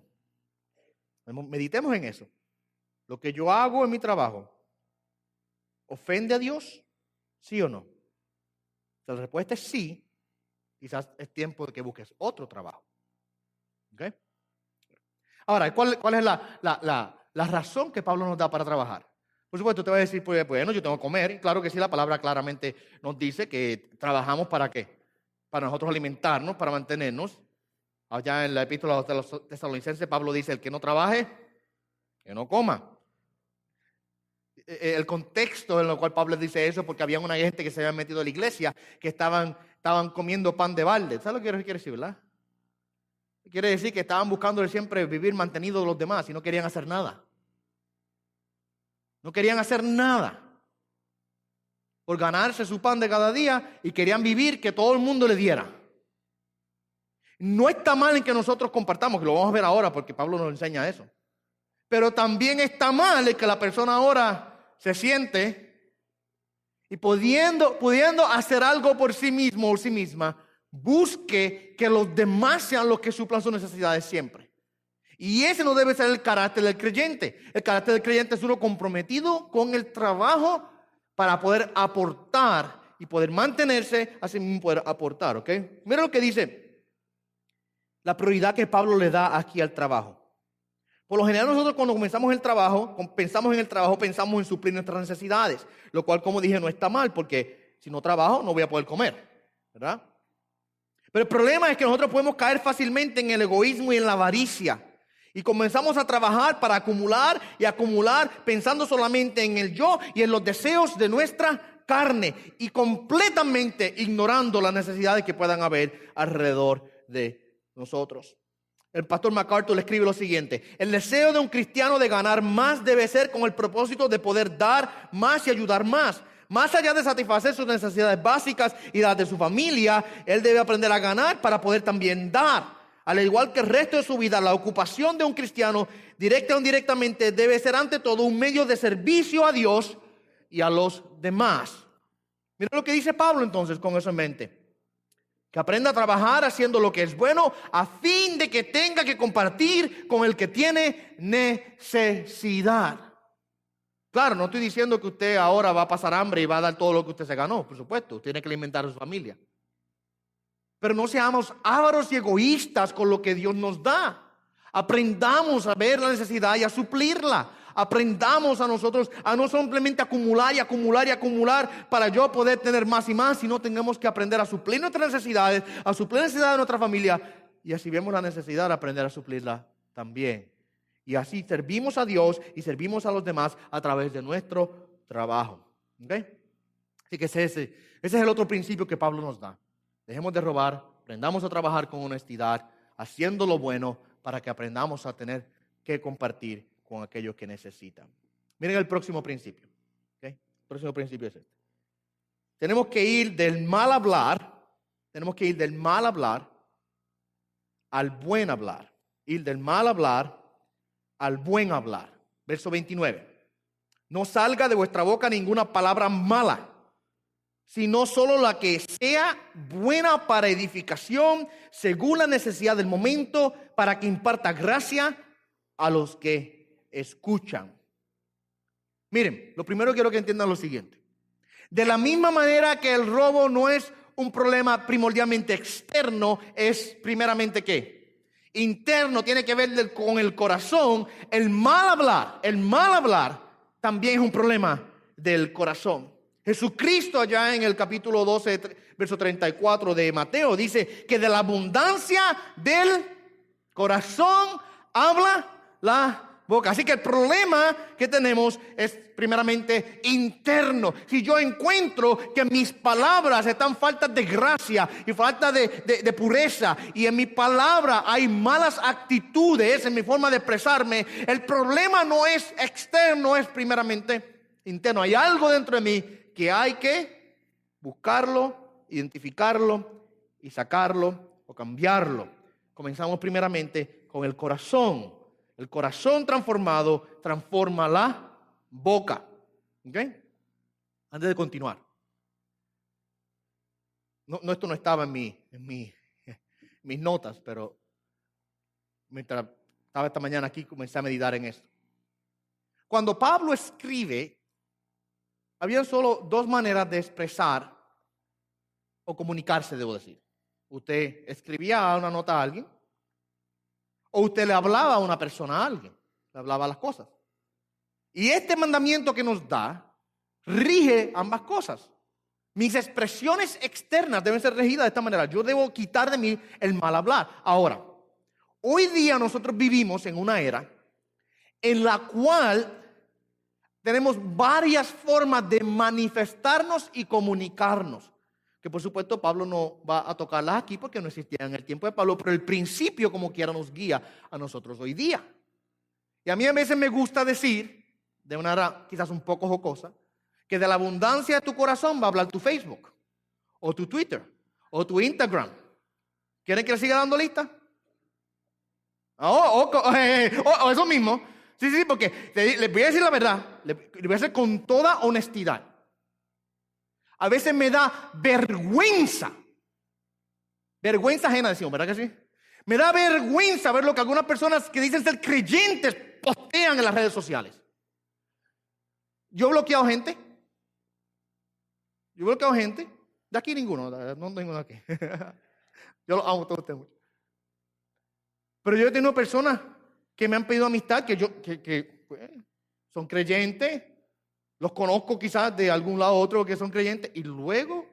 Meditemos en eso. Lo que yo hago en mi trabajo, ¿ofende a Dios? ¿Sí o no? Si la respuesta es sí, quizás es tiempo de que busques otro trabajo. ¿Okay? Ahora, ¿cuál es la razón que Pablo nos da para trabajar? Por supuesto, te va a decir, pues, bueno, yo tengo que comer. Y claro que sí, la palabra claramente nos dice que trabajamos ¿para qué? Para nosotros alimentarnos, para mantenernos. Allá en la epístola de los Tesalonicenses, Pablo dice, el que no trabaje, que no coma. El contexto en el cual Pablo dice eso, porque había una gente que se había metido a la iglesia, que estaban comiendo pan de balde. ¿Sabes lo que quiere decir, verdad? Quiere decir que estaban buscando siempre vivir mantenidos de los demás y no querían hacer nada. No querían hacer nada por ganarse su pan de cada día y querían vivir que todo el mundo le diera. No está mal en que nosotros compartamos, que lo vamos a ver ahora porque Pablo nos enseña eso. Pero también está mal en que la persona ahora se siente Y pudiendo hacer algo por sí mismo o sí misma, busque que los demás sean los que suplan sus necesidades siempre. Y ese no debe ser el carácter del creyente. El carácter del creyente es uno comprometido con el trabajo para poder aportar y poder mantenerse, así mismo poder aportar, ¿ok? Mira lo que dice la prioridad que Pablo le da aquí al trabajo. Por lo general nosotros cuando comenzamos el trabajo, pensamos en suplir nuestras necesidades, lo cual, como dije, no está mal, porque si no trabajo no voy a poder comer, ¿verdad? Pero el problema es que nosotros podemos caer fácilmente en el egoísmo y en la avaricia. Y comenzamos a trabajar para acumular y acumular, pensando solamente en el yo y en los deseos de nuestra carne, y completamente ignorando las necesidades que puedan haber alrededor de nosotros. El pastor MacArthur le escribe lo siguiente: el deseo de un cristiano de ganar más debe ser con el propósito de poder dar más y ayudar más. Más allá de satisfacer sus necesidades básicas y las de su familia, él debe aprender a ganar para poder también dar. Al igual que el resto de su vida, la ocupación de un cristiano, directa o indirectamente, debe ser ante todo un medio de servicio a Dios y a los demás. Mira lo que dice Pablo entonces con eso en mente. Que aprenda a trabajar haciendo lo que es bueno a fin de que tenga que compartir con el que tiene necesidad. Claro, no estoy diciendo que usted ahora va a pasar hambre y va a dar todo lo que usted se ganó, por supuesto. Tiene que alimentar a su familia. Pero no seamos ávaros y egoístas con lo que Dios nos da. Aprendamos a ver la necesidad y a suplirla. Aprendamos a nosotros a no simplemente acumular y acumular y acumular para yo poder tener más y más, sino tengamos que aprender a suplir nuestras necesidades, a suplir la necesidad de nuestra familia, y así vemos la necesidad de aprender a suplirla también. Y así servimos a Dios y servimos a los demás a través de nuestro trabajo. ¿Okay? Así que ese es el otro principio que Pablo nos da. Dejemos de robar, aprendamos a trabajar con honestidad, haciendo lo bueno para que aprendamos a tener que compartir con aquellos que necesitan. Miren el próximo principio. ¿Okay? El próximo principio es este. Tenemos que ir del mal hablar al buen hablar. Ir del mal hablar al buen hablar. Verso 29. No salga de vuestra boca ninguna palabra mala, sino solo la que sea buena para edificación, según la necesidad del momento, para que imparta gracia a los que escuchan. Miren, lo primero quiero que entiendan lo siguiente. De la misma manera que el robo no es un problema primordialmente externo, es primeramente ¿qué? Interno, tiene que ver con el corazón. El mal hablar también es un problema del corazón. Jesucristo allá en el capítulo 12, verso 34 de Mateo, dice que de la abundancia del corazón habla la boca. Así que el problema que tenemos es primeramente interno. Si yo encuentro que mis palabras están faltas de gracia y falta de pureza, y en mi palabra hay malas actitudes en mi forma de expresarme, el problema no es externo, es primeramente interno. Hay algo dentro de mí que hay que buscarlo, identificarlo y sacarlo o cambiarlo. Comenzamos primeramente con el corazón. El corazón transformado transforma la boca. ¿Ok? Antes de continuar. No, esto no estaba en mis notas, pero mientras estaba esta mañana aquí comencé a meditar en esto. Cuando Pablo escribe, había solo dos maneras de expresar o comunicarse, debo decir. Usted escribía una nota a alguien, o usted le hablaba a una persona, a alguien, le hablaba las cosas. Y este mandamiento que nos da rige ambas cosas. Mis expresiones externas deben ser regidas de esta manera. Yo debo quitar de mí el mal hablar. Ahora, hoy día nosotros vivimos en una era en la cual tenemos varias formas de manifestarnos y comunicarnos. Que por supuesto Pablo no va a tocarlas aquí porque no existían en el tiempo de Pablo, pero el principio como quiera nos guía a nosotros hoy día. Y a mí a veces me gusta decir, de una manera quizás un poco jocosa, que de la abundancia de tu corazón va a hablar tu Facebook, o tu Twitter, o tu Instagram. ¿Quieren que le siga dando lista? O eso mismo. Sí, porque les voy a decir la verdad, les voy a decir con toda honestidad. A veces me da vergüenza. Vergüenza ajena, decimos, ¿verdad que sí? Me da vergüenza ver lo que algunas personas que dicen ser creyentes postean en las redes sociales. Yo he bloqueado gente. De aquí ninguno, no ninguno aquí. Yo los amo a todos ustedes mucho. Pero yo he tenido personas que me han pedido amistad, que pues, son creyentes. Los conozco quizás de algún lado u otro que son creyentes. Y luego,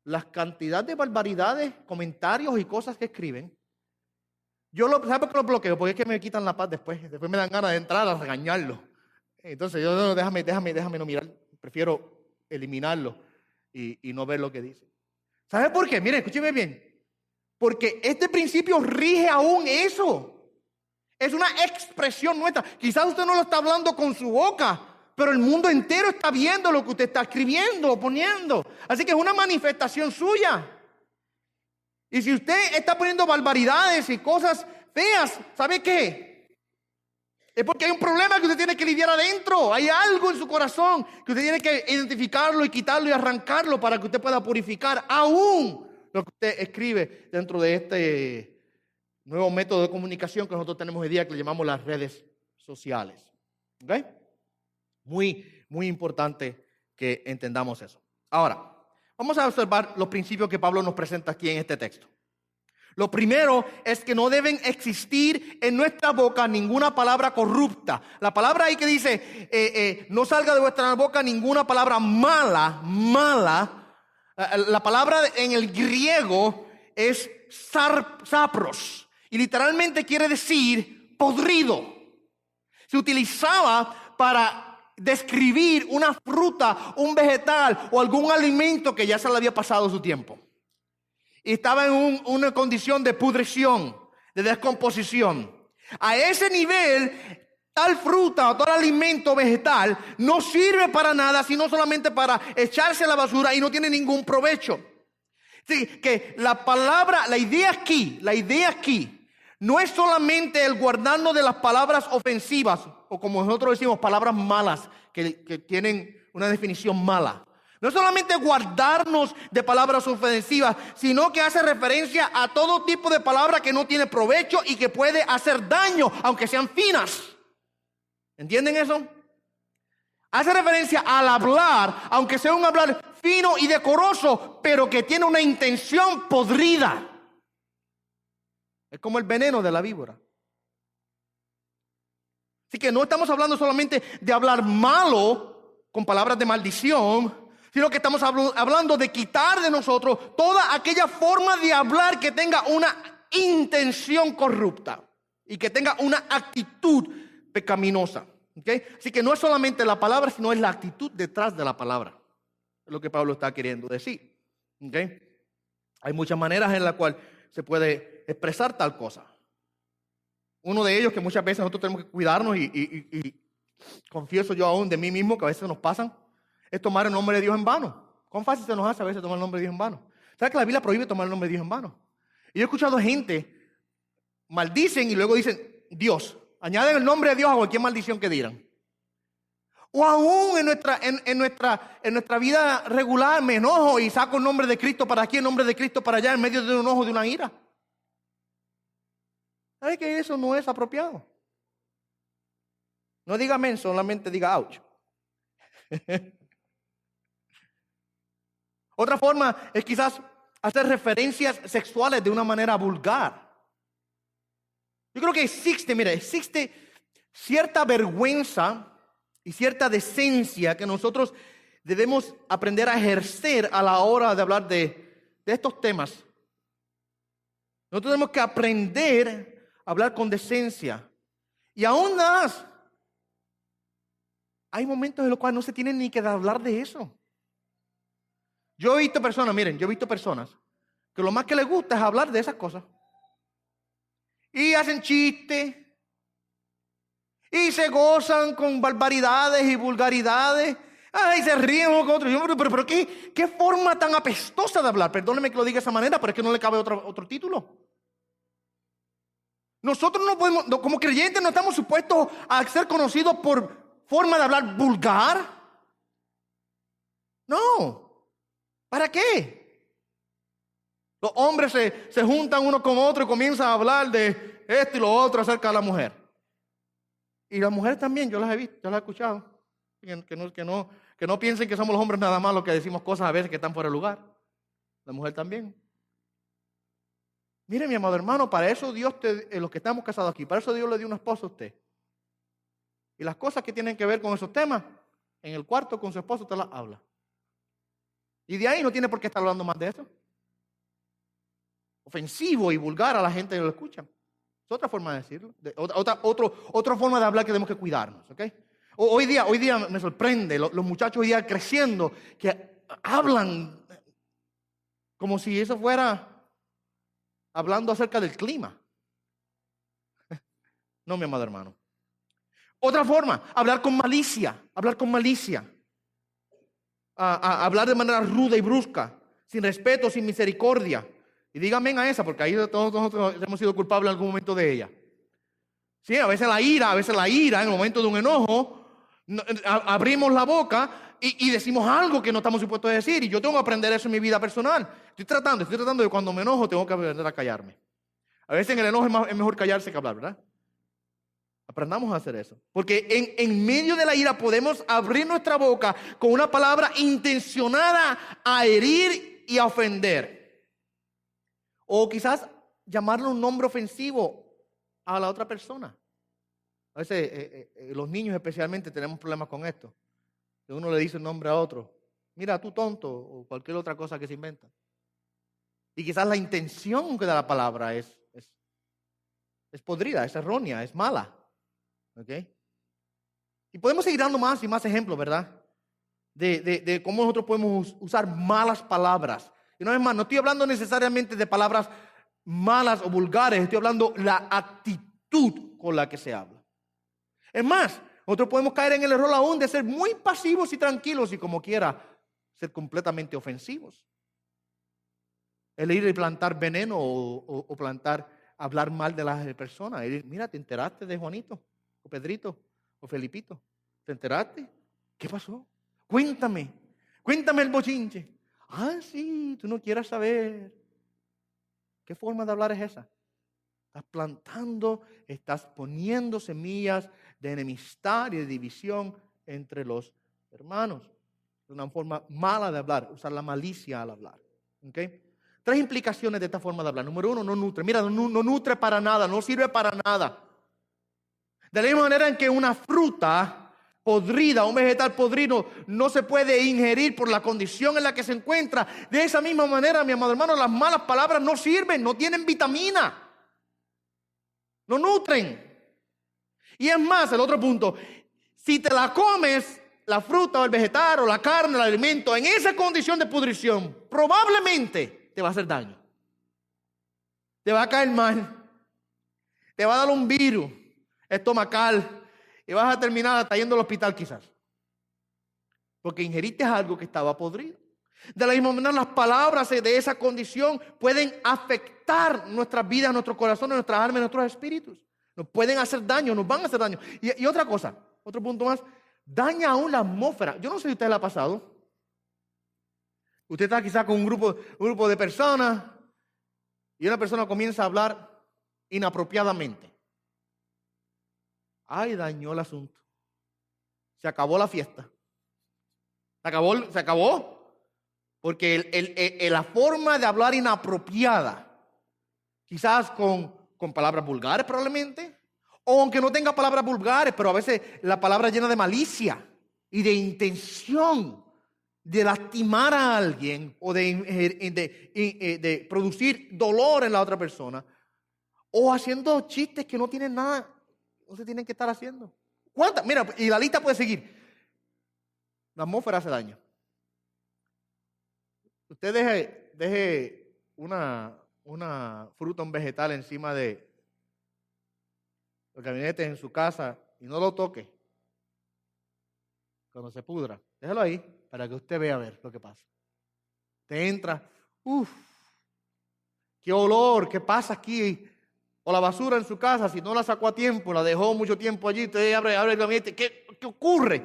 las cantidades de barbaridades, comentarios y cosas que escriben. ¿Sabe por qué los bloqueo? Porque es que me quitan la paz después. Después me dan ganas de entrar a regañarlo. Entonces yo, no, déjame no mirar. Prefiero eliminarlo y no ver lo que dice. ¿Sabe por qué? Mire, escúcheme bien. Porque este principio rige aún eso. Es una expresión nuestra. Quizás usted no lo está hablando con su boca, pero el mundo entero está viendo lo que usted está escribiendo o poniendo. Así que es una manifestación suya. Y si usted está poniendo barbaridades y cosas feas, ¿sabe qué? Es porque hay un problema que usted tiene que lidiar adentro. Hay algo en su corazón que usted tiene que identificarlo y quitarlo y arrancarlo para que usted pueda purificar aún lo que usted escribe dentro de este nuevo método de comunicación que nosotros tenemos hoy día, que le llamamos las redes sociales. ¿Ok? Muy importante que entendamos eso. Ahora, vamos a observar los principios que Pablo nos presenta aquí en este texto. Lo primero es que no deben existir en nuestra boca ninguna palabra corrupta. La palabra ahí que dice, no salga de vuestra boca ninguna palabra mala. La palabra en el griego es sapros y literalmente quiere decir podrido. Se utilizaba para describir una fruta, un vegetal o algún alimento que ya se le había pasado su tiempo. Y estaba en una condición de pudrición, de descomposición. A ese nivel, tal fruta o tal alimento vegetal no sirve para nada, sino solamente para echarse a la basura y no tiene ningún provecho. Sí, que la idea aquí, no es solamente el guardarnos de las palabras ofensivas, o como nosotros decimos, palabras malas, que tienen una definición mala. No es solamente guardarnos de palabras ofensivas, sino que hace referencia a todo tipo de palabra que no tiene provecho y que puede hacer daño, aunque sean finas. ¿Entienden eso? Hace referencia al hablar, aunque sea un hablar fino y decoroso, pero que tiene una intención podrida. Es como el veneno de la víbora. Así que no estamos hablando solamente de hablar malo con palabras de maldición, sino que estamos hablando de quitar de nosotros toda aquella forma de hablar que tenga una intención corrupta y que tenga una actitud pecaminosa. ¿Okay? Así que no es solamente la palabra, sino es la actitud detrás de la palabra. Es lo que Pablo está queriendo decir. ¿Okay? Hay muchas maneras en las cuales se puede expresar tal cosa. Uno de ellos que muchas veces nosotros tenemos que cuidarnos y confieso yo aún de mí mismo que a veces nos pasan, es tomar el nombre de Dios en vano. ¿Cuán fácil se nos hace a veces tomar el nombre de Dios en vano? ¿Sabes que la Biblia prohíbe tomar el nombre de Dios en vano? Y yo he escuchado gente maldicen y luego dicen Dios. Añaden el nombre de Dios a cualquier maldición que digan. O aún en nuestra vida regular me enojo y saco el nombre de Cristo para aquí, el nombre de Cristo para allá, en medio de un enojo, de una ira. ¿Sabe que eso no es apropiado? No diga amén, solamente diga ouch. Otra forma es quizás hacer referencias sexuales de una manera vulgar. Yo creo que existe cierta vergüenza y cierta decencia que nosotros debemos aprender a ejercer a la hora de hablar de estos temas. Nosotros tenemos que aprender a hablar con decencia. Y aún más, hay momentos en los cuales no se tiene ni que hablar de eso. Yo he visto personas que lo más que les gusta es hablar de esas cosas. Y hacen chistes. Y se gozan con barbaridades y vulgaridades. Ay, se ríen uno con otro. Pero ¿qué forma tan apestosa de hablar? Perdóneme que lo diga de esa manera, pero es que no le cabe otro título. Nosotros no podemos, como creyentes, no estamos supuestos a ser conocidos por forma de hablar vulgar. No. ¿Para qué? Los hombres se juntan uno con otro y comienzan a hablar de esto y lo otro acerca de la mujer. Y las mujeres también, yo las he visto, yo las he escuchado. Que no piensen que somos los hombres nada más los que decimos cosas a veces que están fuera de lugar. La mujer también. Mire, mi amado hermano, para eso Dios, los que estamos casados aquí, para eso Dios le dio una esposa a usted. Y las cosas que tienen que ver con esos temas, en el cuarto con su esposo usted las habla. Y de ahí no tiene por qué estar hablando más de eso. Ofensivo y vulgar a la gente que lo escucha. Es otra forma de decirlo. Otra forma de hablar que tenemos que cuidarnos. ¿Okay? Hoy día me sorprende, los muchachos hoy día creciendo, que hablan como si eso fuera hablando acerca del clima. No, mi amado hermano. Otra forma, hablar con malicia. Hablar con malicia. Hablar de manera ruda y brusca, sin respeto, sin misericordia. Y díganme a esa, porque ahí todos nosotros hemos sido culpables en algún momento de ella. Sí, a veces la ira, en el momento de un enojo, abrimos la boca y decimos algo que no estamos supuestos a decir. Y yo tengo que aprender eso en mi vida personal. Estoy tratando de cuando me enojo, tengo que aprender a callarme. A veces en el enojo es mejor callarse que hablar, ¿verdad? Aprendamos a hacer eso. Porque en medio de la ira podemos abrir nuestra boca con una palabra intencionada a herir y a ofender. O quizás llamarle un nombre ofensivo a la otra persona. A veces los niños especialmente tenemos problemas con esto. Que uno le dice un nombre a otro. Mira, tú tonto, o cualquier otra cosa que se inventa. Y quizás la intención que da la palabra es podrida, es errónea, es mala. ¿Okay? Y podemos seguir dando más y más ejemplos, ¿verdad? De cómo nosotros podemos usar malas palabras. Y no es más, no estoy hablando necesariamente de palabras malas o vulgares, estoy hablando de la actitud con la que se habla. Es más, nosotros podemos caer en el error aún de ser muy pasivos y tranquilos y como quiera ser completamente ofensivos. El ir y plantar veneno o hablar mal de las personas. El ir, mira, ¿te enteraste de Juanito? O Pedrito, o Felipito, ¿te enteraste? ¿Qué pasó? Cuéntame el bochinche. Ah, sí, tú no quieras saber. ¿Qué forma de hablar es esa? Estás plantando, estás poniendo semillas de enemistad y de división entre los hermanos. Es una forma mala de hablar, usar la malicia al hablar. ¿Okay? 3 implicaciones de esta forma de hablar. Número 1, no nutre. Mira, no nutre para nada, no sirve para nada. De la misma manera en que una fruta podrida, un vegetal podrido, no se puede ingerir por la condición en la que se encuentra. De esa misma manera, mi amado hermano, las malas palabras no sirven, no tienen vitamina, no nutren. Y es más, el otro punto, si te la comes, la fruta o el vegetal o la carne, el alimento, en esa condición de pudrición, probablemente te va a hacer daño. Te va a caer mal, te va a dar un virus estomacal y vas a terminar hasta yendo al hospital quizás. Porque ingeriste algo que estaba podrido. De la misma manera, las palabras de esa condición pueden afectar nuestras vidas, nuestros corazones, nuestras almas, nuestros espíritus. Nos pueden hacer daño, nos van a hacer daño. Y otra cosa, otro punto más, daña aún la atmósfera. Yo no sé si a usted le ha pasado. Usted está quizás con un grupo de personas y una persona comienza a hablar inapropiadamente. Ay, dañó el asunto. Se acabó la fiesta. Se acabó. Porque la forma de hablar inapropiada, quizás con palabras vulgares probablemente, o aunque no tenga palabras vulgares, pero a veces la palabra llena de malicia y de intención de lastimar a alguien o de producir dolor en la otra persona, o haciendo chistes que no tienen nada. No se tienen que estar haciendo. ¿Cuántas? Mira, y la lista puede seguir. La atmósfera hace daño. Usted deje una fruta, un vegetal encima de los gabinetes en su casa y no lo toque cuando se pudra. Déjalo ahí para que usted vea a ver lo que pasa. Te entra, qué olor, qué pasa aquí. O la basura en su casa, si no la sacó a tiempo, la dejó mucho tiempo allí, usted abre el gabinete, ¿qué ocurre?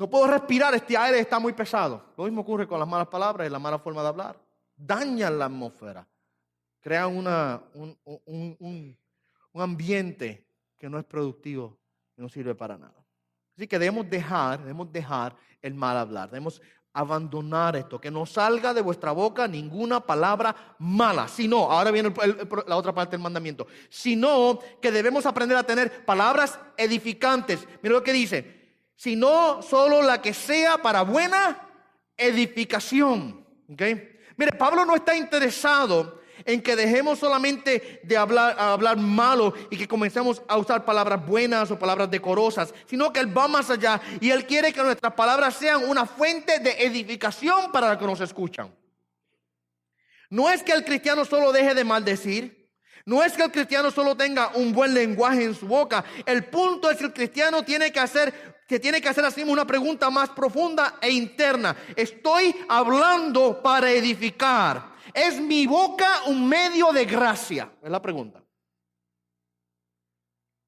No puedo respirar, este aire está muy pesado. Lo mismo ocurre con las malas palabras y la mala forma de hablar. Dañan la atmósfera. Crean un ambiente que no es productivo y no sirve para nada. Así que debemos dejar el mal hablar. Debemos abandonar esto. Que no salga de vuestra boca ninguna palabra mala. Sino, ahora viene la otra parte del mandamiento. Sino que debemos aprender a tener palabras edificantes. Mira lo que dice. Sino solo la que sea para buena edificación. ¿Okay? Mire, Pablo no está interesado en que dejemos solamente de hablar malo y que comencemos a usar palabras buenas o palabras decorosas, sino que Él va más allá y Él quiere que nuestras palabras sean una fuente de edificación para los que nos escuchan. No es que el cristiano solo deje de maldecir, no es que el cristiano solo tenga un buen lenguaje en su boca. El punto es que el cristiano tiene que hacer así una pregunta más profunda e interna. ¿Estoy hablando para edificar? ¿Es mi boca un medio de gracia? Es la pregunta.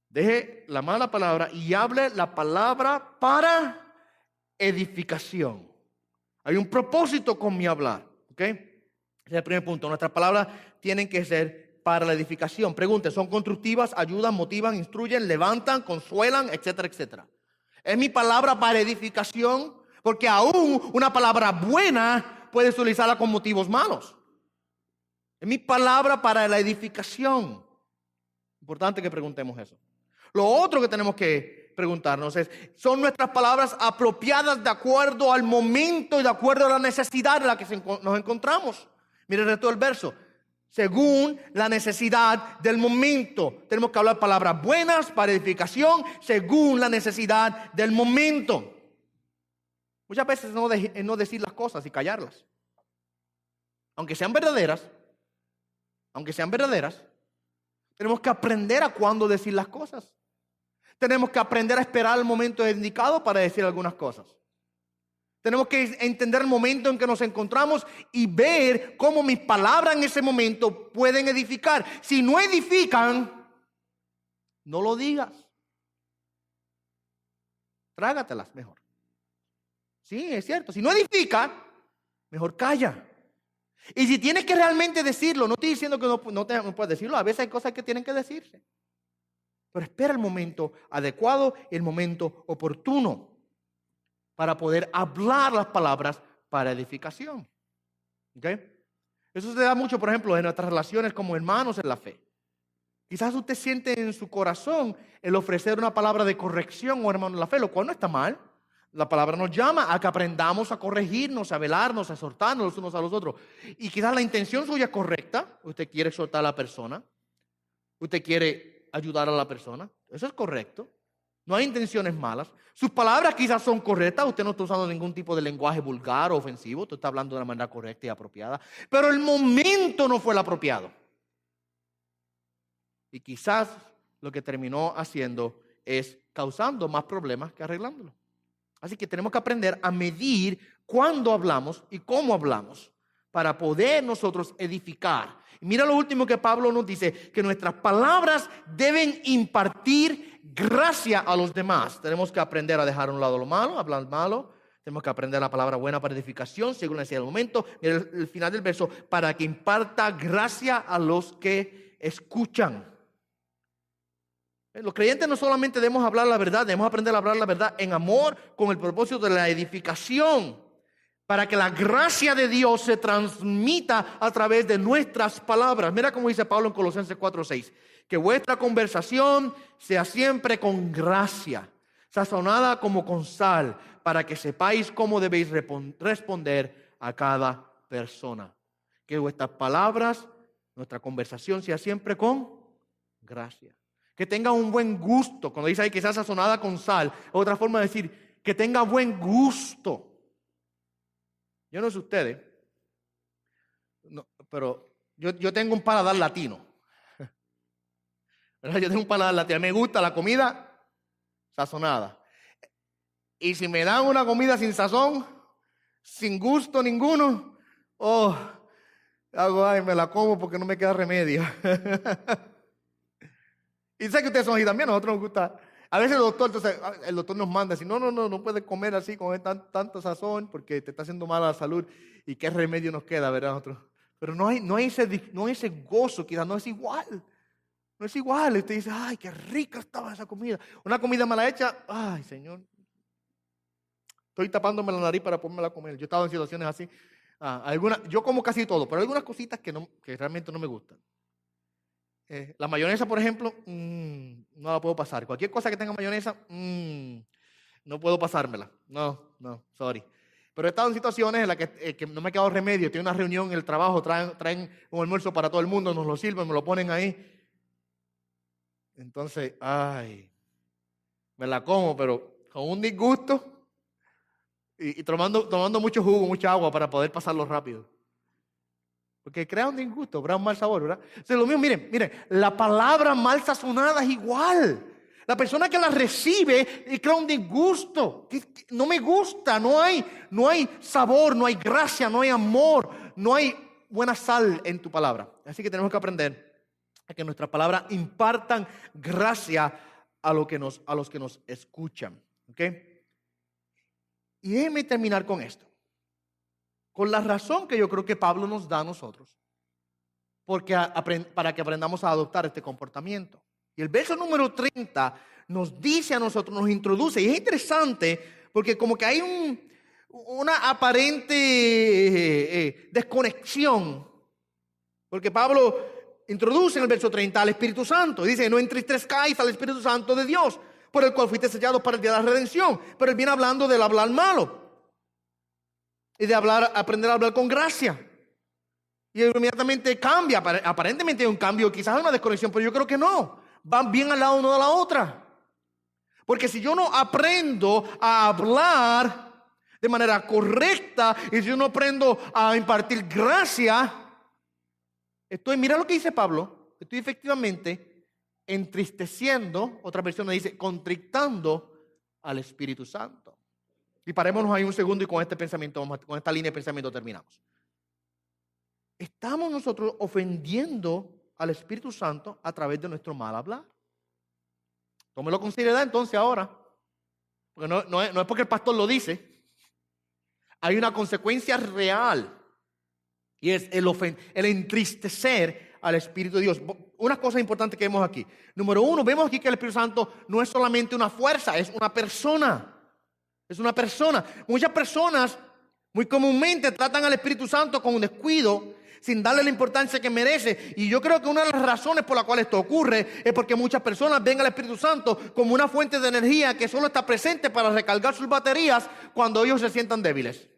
Deje la mala palabra y hable la palabra para edificación. Hay un propósito con mi hablar. ¿Ok? Ese es el primer punto. Nuestras palabras tienen que ser para la edificación. Pregunte, ¿son constructivas, ayudan, motivan, instruyen, levantan, consuelan, etcétera, etcétera? ¿Es mi palabra para edificación? Porque aún una palabra buena puede utilizarla con motivos malos. Es mi palabra para la edificación. Importante que preguntemos eso. Lo otro que tenemos que preguntarnos es, ¿son nuestras palabras apropiadas de acuerdo al momento y de acuerdo a la necesidad en la que nos encontramos? Mire el resto del verso. Según la necesidad del momento. Tenemos que hablar palabras buenas para edificación según la necesidad del momento. Muchas veces no decir las cosas y callarlas. Aunque sean verdaderas, tenemos que aprender a cuándo decir las cosas. Tenemos que aprender a esperar el momento indicado para decir algunas cosas. Tenemos que entender el momento en que nos encontramos y ver cómo mis palabras en ese momento pueden edificar. Si no edifican, no lo digas. Trágatelas mejor. Sí, es cierto. Si no edifica, mejor calla. Y si tienes que realmente decirlo, no estoy diciendo que no puedes decirlo. A veces hay cosas que tienen que decirse. Pero espera el momento adecuado y el momento oportuno para poder hablar las palabras para edificación. ¿Okay? Eso se da mucho, por ejemplo, en nuestras relaciones como hermanos en la fe. Quizás usted siente en su corazón el ofrecer una palabra de corrección o hermano en la fe, lo cual no está mal. La palabra nos llama a que aprendamos a corregirnos, a velarnos, a exhortarnos los unos a los otros. Y quizás la intención suya es correcta. Usted quiere exhortar a la persona. Usted quiere ayudar a la persona. Eso es correcto. No hay intenciones malas. Sus palabras quizás son correctas. Usted no está usando ningún tipo de lenguaje vulgar o ofensivo. Usted está hablando de una manera correcta y apropiada. Pero el momento no fue el apropiado. Y quizás lo que terminó haciendo es causando más problemas que arreglándolo. Así que tenemos que aprender a medir cuándo hablamos y cómo hablamos para poder nosotros edificar. Y mira lo último que Pablo nos dice, que nuestras palabras deben impartir gracia a los demás. Tenemos que aprender a dejar a un lado lo malo, hablar malo. Tenemos que aprender la palabra buena para edificación, según la necesidad del momento. Mira el final del verso, para que imparta gracia a los que escuchan. Los creyentes no solamente debemos hablar la verdad, debemos aprender a hablar la verdad en amor con el propósito de la edificación, para que la gracia de Dios se transmita a través de nuestras palabras. Mira cómo dice Pablo en Colosenses 4:6, que vuestra conversación sea siempre con gracia, sazonada como con sal, para que sepáis cómo debéis responder a cada persona. Que vuestras palabras, nuestra conversación sea siempre con gracia. Que tenga un buen gusto. Cuando dice ahí que sea sazonada con sal, otra forma de decir que tenga buen gusto. Yo no sé ustedes, no, pero yo tengo un paladar latino. ¿Verdad? Yo tengo un paladar latino. Me gusta la comida sazonada. Y si me dan una comida sin sazón, sin gusto ninguno, me la como porque no me queda remedio. Y sé que ustedes son así también, a nosotros nos gusta. A veces el doctor nos manda así, no puedes comer así con tanta sazón porque te está haciendo mal a la salud. ¿Y qué remedio nos queda, verdad? Nosotros? Pero no hay ese gozo, quizás no es igual. No es igual. Usted dice, ay, qué rica estaba esa comida. Una comida mala hecha, ay, Señor. Estoy tapándome la nariz para poderme a comer. Yo he estado en situaciones así. Yo como casi todo, pero hay algunas cositas que realmente no me gustan. La mayonesa, por ejemplo, no la puedo pasar. Cualquier cosa que tenga mayonesa, no puedo pasármela. No, sorry. Pero he estado en situaciones en las que no me ha quedado remedio. Tengo una reunión en el trabajo, traen un almuerzo para todo el mundo, nos lo sirven, me lo ponen ahí. Entonces, me la como, pero con un disgusto y tomando mucho jugo, mucha agua para poder pasarlo rápido. Porque crea un disgusto, crea un mal sabor, ¿verdad? O sea, lo mismo, miren, la palabra mal sazonada es igual. La persona que la recibe y crea un disgusto, que no me gusta, no hay sabor, no hay gracia, no hay amor, no hay buena sal en tu palabra. Así que tenemos que aprender a que nuestras palabras impartan gracia a los que nos escuchan. ¿Ok? Y déjenme terminar con esto. Con la razón que yo creo que Pablo nos da a nosotros. Para que aprendamos a adoptar este comportamiento. Y el verso número 30 nos dice a nosotros, nos introduce. Y es interesante porque como que hay una aparente desconexión. Porque Pablo introduce en el verso 30 al Espíritu Santo. Dice, no entristezcáis al Espíritu Santo de Dios, por el cual fuiste sellados para el día de la redención. Pero él viene hablando del hablar malo. Y de aprender a hablar con gracia. Y inmediatamente cambia. Aparentemente hay un cambio, quizás hay una desconexión, pero yo creo que no. Van bien al lado una de la otra. Porque si yo no aprendo a hablar de manera correcta y si yo no aprendo a impartir gracia, mira lo que dice Pablo, estoy efectivamente entristeciendo, otra versión dice, contrictando al Espíritu Santo. Y parémonos ahí un segundo y con este pensamiento, con esta línea de pensamiento terminamos. Estamos nosotros ofendiendo al Espíritu Santo a través de nuestro mal hablar. Tómelo con seriedad entonces ahora. Porque no es porque el pastor lo dice. Hay una consecuencia real. Y es el entristecer al Espíritu de Dios. Una cosa importante que vemos aquí. Número uno, vemos aquí que el Espíritu Santo no es solamente una fuerza, es una persona. Es una persona. Muchas personas muy comúnmente tratan al Espíritu Santo con un descuido, sin darle la importancia que merece. Y yo creo que una de las razones por la cual esto ocurre es porque muchas personas ven al Espíritu Santo como una fuente de energía que solo está presente para recargar sus baterías cuando ellos se sientan débiles.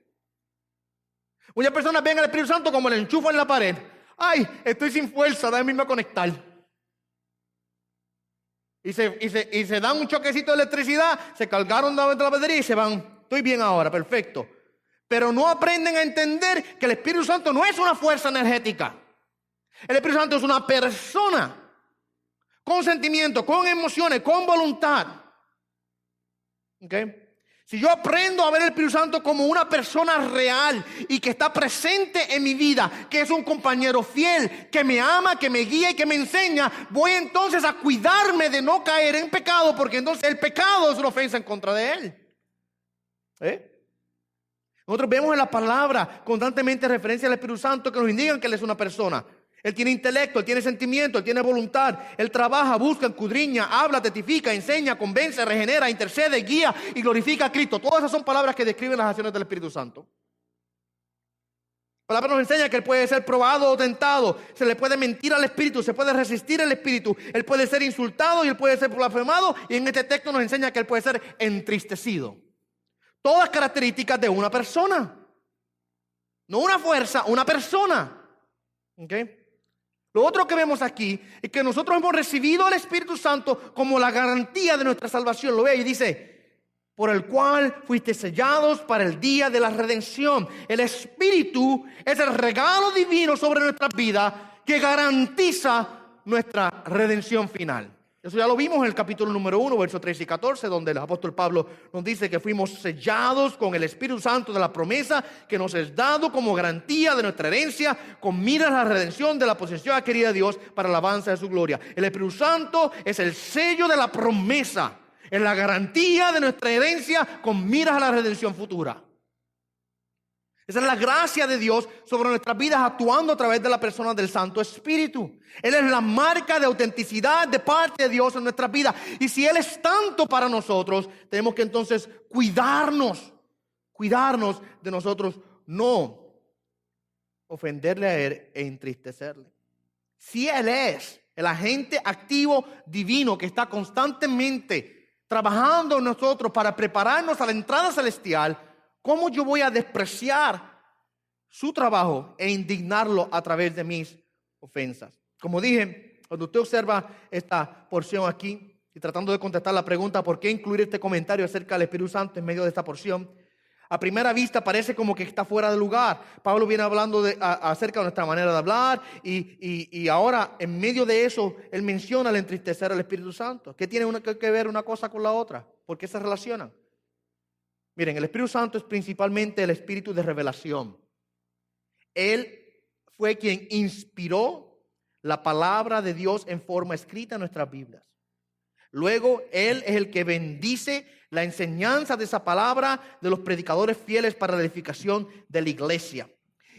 Muchas personas ven al Espíritu Santo como el enchufe en la pared. Ay, estoy sin fuerza, déjame irme a conectar. Y se dan un choquecito de electricidad, se cargaron de la batería y se van. Estoy bien ahora, perfecto. Pero no aprenden a entender que el Espíritu Santo no es una fuerza energética. El Espíritu Santo es una persona con sentimientos, con emociones, con voluntad. ¿Okay? Si yo aprendo a ver el Espíritu Santo como una persona real y que está presente en mi vida, que es un compañero fiel, que me ama, que me guía y que me enseña, voy entonces a cuidarme de no caer en pecado, porque entonces el pecado es una ofensa en contra de él. Nosotros vemos en la palabra constantemente referencia al Espíritu Santo que nos indican que Él es una persona. Él tiene intelecto, Él tiene sentimiento, Él tiene voluntad. Él trabaja, busca, escudriña, habla, testifica, enseña, convence, regenera, intercede, guía y glorifica a Cristo. Todas esas son palabras que describen las acciones del Espíritu Santo. La palabra nos enseña que Él puede ser probado o tentado. Se le puede mentir al Espíritu, se puede resistir al Espíritu. Él puede ser insultado y Él puede ser blasfemado. Y en este texto nos enseña que Él puede ser entristecido. Todas características de una persona. No una fuerza, una persona. ¿Okay? Lo otro que vemos aquí es que nosotros hemos recibido al Espíritu Santo como la garantía de nuestra salvación. Lo ve y dice, por el cual fuiste sellados para el día de la redención. El Espíritu es el regalo divino sobre nuestras vidas que garantiza nuestra redención final. Eso ya lo vimos en el capítulo número 1, versos 13 y 14, donde el apóstol Pablo nos dice que fuimos sellados con el Espíritu Santo de la promesa que nos es dado como garantía de nuestra herencia, con miras a la redención de la posesión adquirida de Dios para la alabanza de su gloria. El Espíritu Santo es el sello de la promesa. Es la garantía de nuestra herencia con miras a la redención futura. Esa es la gracia de Dios sobre nuestras vidas actuando a través de la persona del Santo Espíritu. Él es la marca de autenticidad de parte de Dios en nuestras vidas. Y si Él es tanto para nosotros, tenemos que entonces cuidarnos de nosotros no ofenderle a Él e entristecerle. Si Él es el agente activo divino que está constantemente trabajando en nosotros para prepararnos a la entrada celestial, ¿cómo yo voy a despreciar su trabajo e indignarlo a través de mis ofensas? Como dije, cuando usted observa esta porción aquí y tratando de contestar la pregunta ¿por qué incluir este comentario acerca del Espíritu Santo en medio de esta porción? A primera vista parece como que está fuera de lugar. Pablo viene hablando acerca de nuestra manera de hablar y ahora en medio de eso él menciona el entristecer al Espíritu Santo. ¿Qué tiene que ver una cosa con la otra? ¿Por qué se relacionan? Miren, el Espíritu Santo es principalmente el espíritu de revelación. Él fue quien inspiró la palabra de Dios en forma escrita en nuestras Biblias. Luego, Él es el que bendice la enseñanza de esa palabra de los predicadores fieles para la edificación de la iglesia.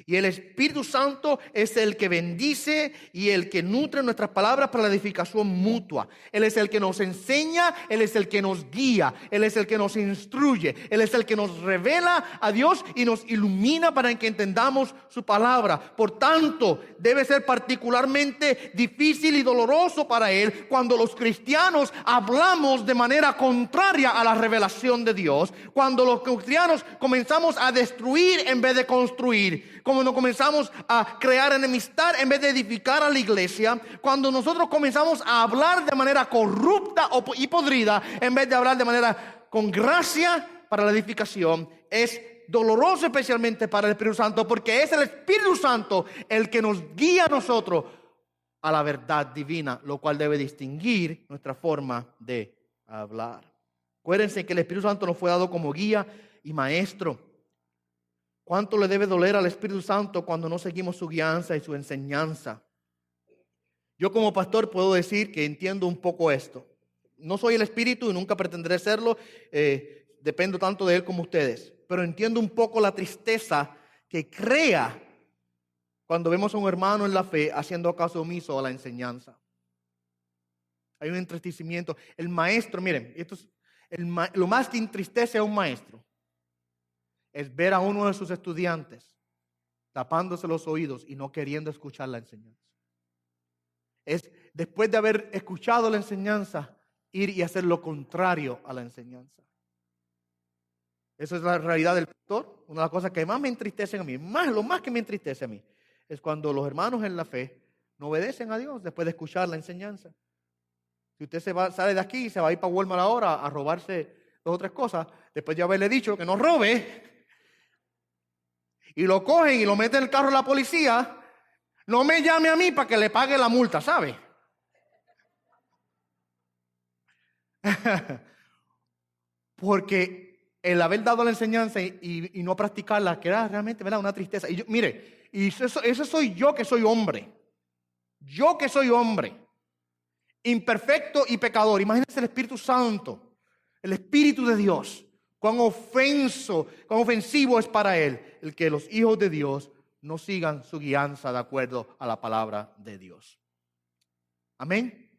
Y el Espíritu Santo es el que bendice y el que nutre nuestras palabras para la edificación mutua. Él es el que nos enseña, Él es el que nos guía, Él es el que nos instruye, Él es el que nos revela a Dios y nos ilumina para que entendamos su palabra. Por tanto, debe ser particularmente difícil y doloroso para Él cuando los cristianos hablamos de manera contraria a la revelación de Dios, cuando los cristianos comenzamos a destruir en vez de construir, cuando comenzamos a crear enemistad en vez de edificar a la iglesia, cuando nosotros comenzamos a hablar de manera corrupta y podrida en vez de hablar de manera con gracia para la edificación, es doloroso especialmente para el Espíritu Santo, porque es el Espíritu Santo el que nos guía a nosotros a la verdad divina, lo cual debe distinguir nuestra forma de hablar. Acuérdense que el Espíritu Santo nos fue dado como guía y maestro. ¿Cuánto le debe doler al Espíritu Santo cuando no seguimos su guianza y su enseñanza? Yo como pastor puedo decir que entiendo un poco esto. No soy el Espíritu y nunca pretenderé serlo. Dependo tanto de Él como ustedes. Pero entiendo un poco la tristeza que crea cuando vemos a un hermano en la fe haciendo caso omiso a la enseñanza. Hay un entristecimiento. El maestro, miren, lo más que entristece a un maestro es ver a uno de sus estudiantes tapándose los oídos y no queriendo escuchar la enseñanza. Es después de haber escuchado la enseñanza, ir y hacer lo contrario a la enseñanza. Esa es la realidad del pastor. Una de las cosas que más me entristecen a mí, lo más que me entristece a mí, es cuando los hermanos en la fe no obedecen a Dios después de escuchar la enseñanza. Si usted sale de aquí y se va a ir para Walmart ahora a robarse 2 o 3 cosas, después de haberle dicho que no robe, y lo cogen y lo meten en el carro de la policía, no me llame a mí para que le pague la multa, ¿sabe? Porque el haber dado la enseñanza y no practicarla, que era realmente, ¿verdad?, una tristeza. Y mire, y eso soy yo que soy hombre. Yo que soy hombre, imperfecto y pecador. Imagínense el Espíritu Santo, el Espíritu de Dios. Cuán ofensivo es para Él el que los hijos de Dios no sigan su guianza de acuerdo a la palabra de Dios. Amén.